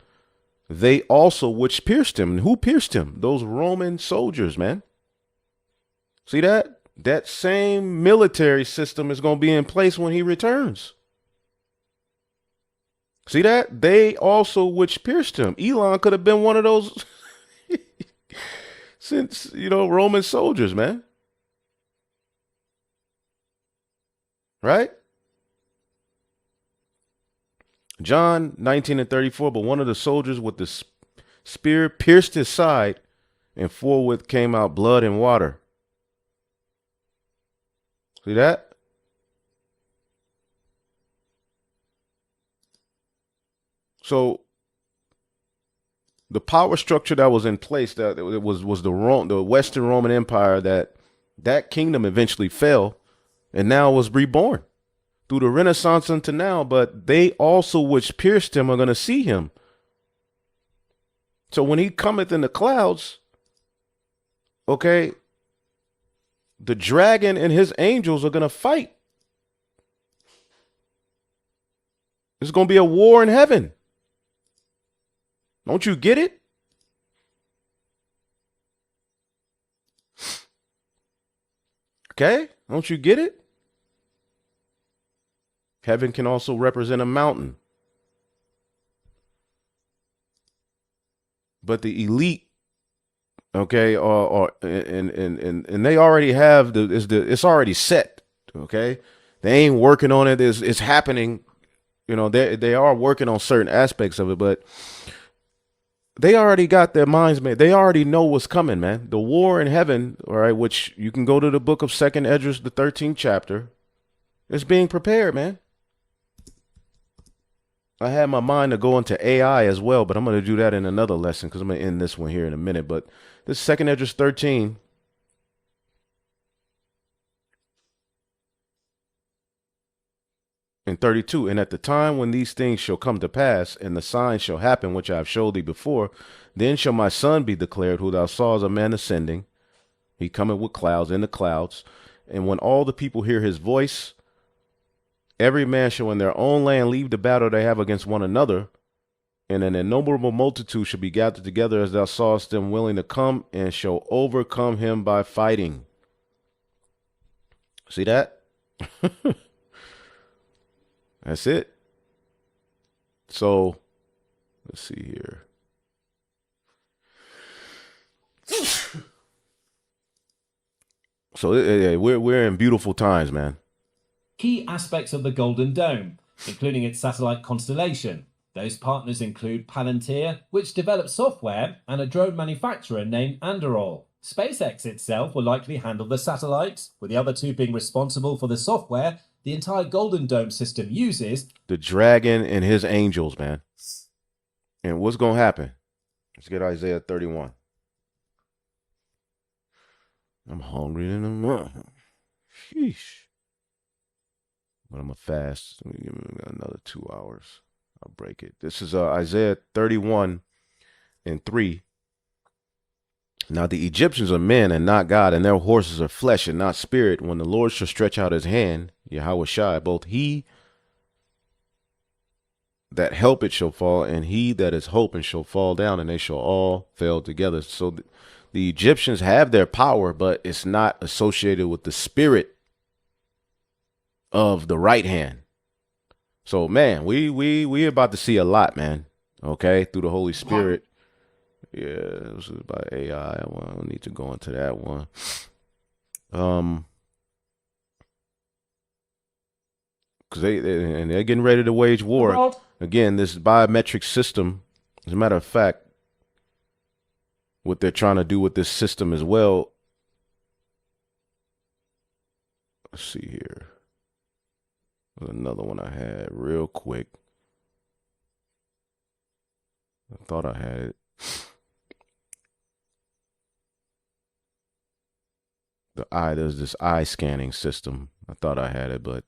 They also which pierced him. And who pierced him? Those Roman soldiers, man. See that? That same military system is going to be in place when he returns. See that? They also which pierced him. Elon could have been one of those Roman soldiers, man. Right? John 19:34, but one of the soldiers with the spear pierced his side, and forthwith came out blood and water. See that? So the power structure that was in place, that it was the Western Roman Empire, that kingdom eventually fell and now was reborn through the Renaissance unto now, but they also which pierced him are going to see him. So when he cometh in the clouds, okay, the dragon and his angels are going to fight. There's going to be a war in heaven. Don't you get it? Okay, don't you get it? Heaven can also represent a mountain. But the elite, okay, and they already have it's already set, okay? They ain't working on it. It's happening. They are working on certain aspects of it, but they already got their minds made. They already know what's coming, man. The war in heaven, all right, which you can go to the book of 2nd Esdras, the 13th chapter. It's being prepared, man. I had my mind to go into AI as well, but I'm going to do that in another lesson because I'm going to end this one here in a minute. But this 2nd Esdras 13, and 32. And at the time when these things shall come to pass, and the signs shall happen, which I have showed thee before, then shall my son be declared, who thou sawest a man ascending. He cometh with clouds, in the clouds. And when all the people hear his voice, every man shall in their own land leave the battle they have against one another. And an innumerable multitude shall be gathered together, as thou sawest them willing to come, and shall overcome him by fighting. See that? That's it. So, let's see here. So we're in beautiful times, man. Key aspects of the Golden Dome, including its satellite constellation. Those partners include Palantir, which develops software, and a drone manufacturer named Anduril. SpaceX itself will likely handle the satellites, with the other two being responsible for the software the entire Golden Dome system uses. The dragon and his angels, man. And what's going to happen? Let's get Isaiah 31. I'm hungry in the morning. Sheesh. But I'm going to fast. Let me give me another 2 hours. I'll break it. This is Isaiah 31 and 3. Now the Egyptians are men and not God, and their horses are flesh and not spirit. When the Lord shall stretch out his hand, Yahweh Shai, both he that helpeth shall fall, and he that is hoping shall fall down, and they shall all fail together. So the Egyptians have their power, but it's not associated with the spirit of the right hand. So man, we about to see a lot, man. Okay, through the Holy Spirit. Yeah, this is about AI. Well, I don't need to go into that one. Because they're getting ready to wage war. Again, this biometric system, as a matter of fact, what they're trying to do with this system as well. Let's see here. There's another one I had real quick. I thought I had it. There's this eye scanning system. I thought I had it, but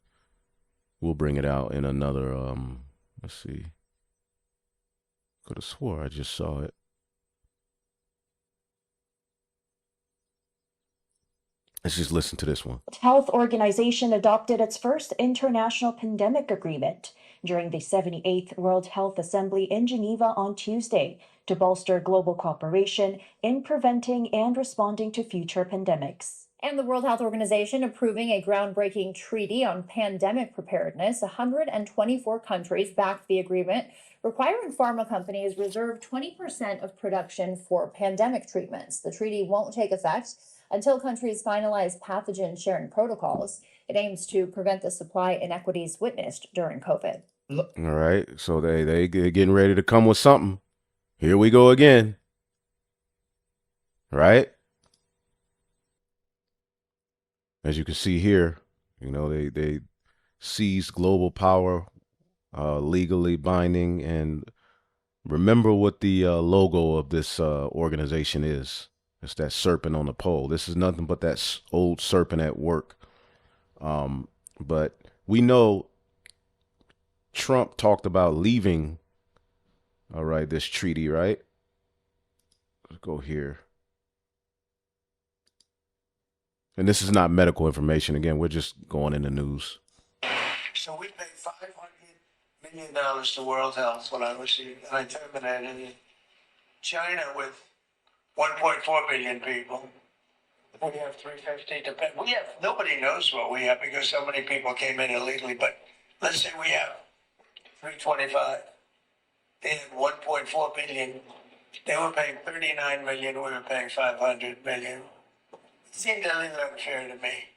we'll bring it out in another, let's see. Could have swore I just saw it. Let's just listen to this one. Health Organization adopted its first international pandemic agreement during the 78th World Health Assembly in Geneva on Tuesday to bolster global cooperation in preventing and responding to future pandemics. And the World Health Organization approving a groundbreaking treaty on pandemic preparedness. 124 countries backed the agreement, requiring pharma companies reserve 20% of production for pandemic treatments. The treaty won't take effect until countries finalize pathogen sharing protocols. It aims to prevent the supply inequities witnessed during COVID. All right, so they're getting ready to come with something. Here we go again. Right? As you can see here, you know, they seized global power, legally binding, and remember what the logo of this organization is. It's that serpent on the pole. This is nothing but that old serpent at work. But we know Trump talked about leaving, all right, this treaty, right? Let's go here. And this is not medical information. Again, we're just going in the news. So we paid $500 million to World Health when I received, and I terminated it. China with 1.4 billion people. We have 350 to pay. We have, nobody knows what we have because so many people came in illegally, but let's say we have 325. They had 1.4 billion. They were paying 39 million. We were paying 500 million. It seemed a little unfair to me.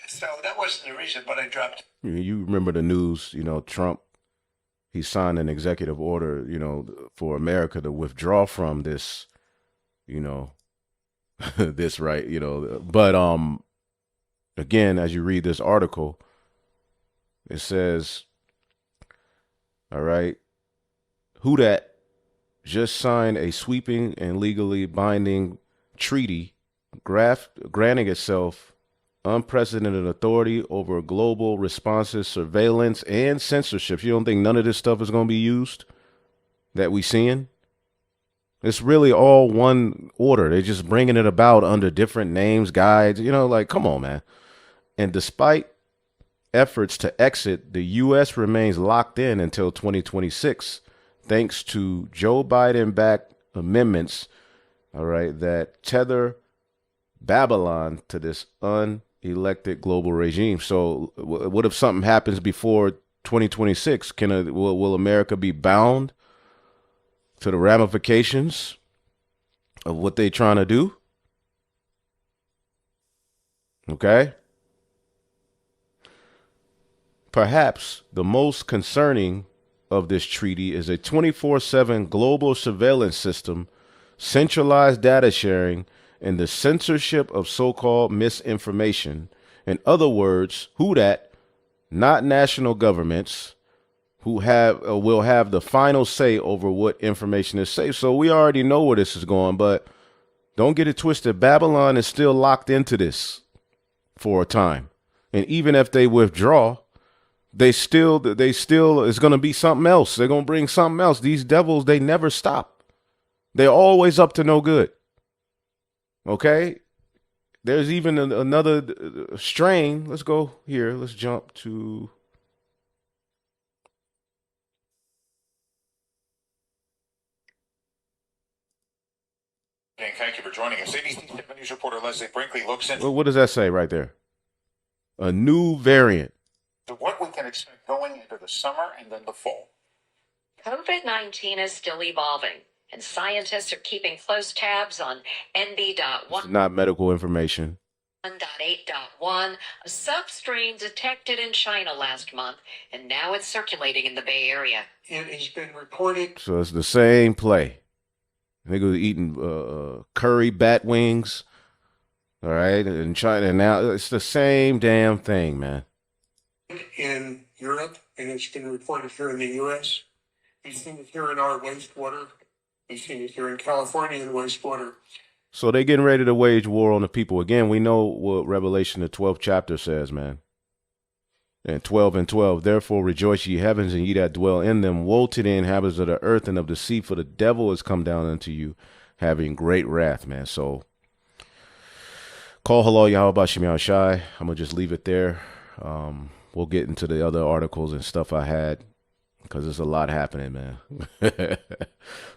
So that wasn't the reason, but I dropped. You remember the news, you know, Trump, he signed an executive order, you know, for America to withdraw from this, you know, this, right, you know, but again, as you read this article, it says, all right, who that just signed a sweeping and legally binding treaty granting itself unprecedented authority over global responses, surveillance, and censorship. You don't think none of this stuff is going to be used that we seeing? It's really all one order. They're just bringing it about under different names, guides, like, come on, man. And despite efforts to exit, the U.S. remains locked in until 2026, thanks to Joe Biden-backed amendments, all right, that tether Babylon to this unelected global regime. So what if something happens before 2026? Will America be bound to the ramifications of what they're trying to do? Okay. Perhaps the most concerning of this treaty is a 24/7 global surveillance system, centralized data sharing, and the censorship of so-called misinformation. In other words, who that, not national governments, who will have the final say over what information is safe. So we already know where this is going, but don't get it twisted. Babylon is still locked into this for a time. And even if they withdraw, they still is going to be something else. They're going to bring something else. These devils, they never stop. They're always up to no good. Okay? There's even another strain. Let's go here. Let's jump to... Thank you for joining us. ABC 7 News reporter Leslie Brinkley looks into What does that say right there? A new variant. what we can expect going into the summer and then the fall. COVID-19 is still evolving, and scientists are keeping close tabs on NB.1. Not medical information. 1.8.1, a substrain detected in China last month, and now it's circulating in the Bay Area. It has been reported. So it's the same play. Niggas eating curry bat wings. All right. In China, and now it's the same damn thing, man. In Europe, and it's been reported here in the U.S. We've seen it here in our wastewater. We've seen it here in California in wastewater. So they getting ready to wage war on the people. Again, we know what Revelation, the 12th chapter says, man. And 12 and 12, therefore rejoice ye heavens and ye that dwell in them. Woe to the inhabitants of the earth and of the sea, for the devil is come down unto you, having great wrath, man. So call hello Yahweh Shem Yahweh Shai. I'm going to just leave it there. We'll get into the other articles and stuff I had, because there's a lot happening, man.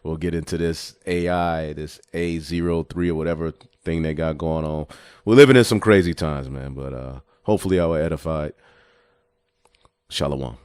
We'll get into this AI, this A03 or whatever thing they got going on. We're living in some crazy times, man, but hopefully I will edify. Shalom.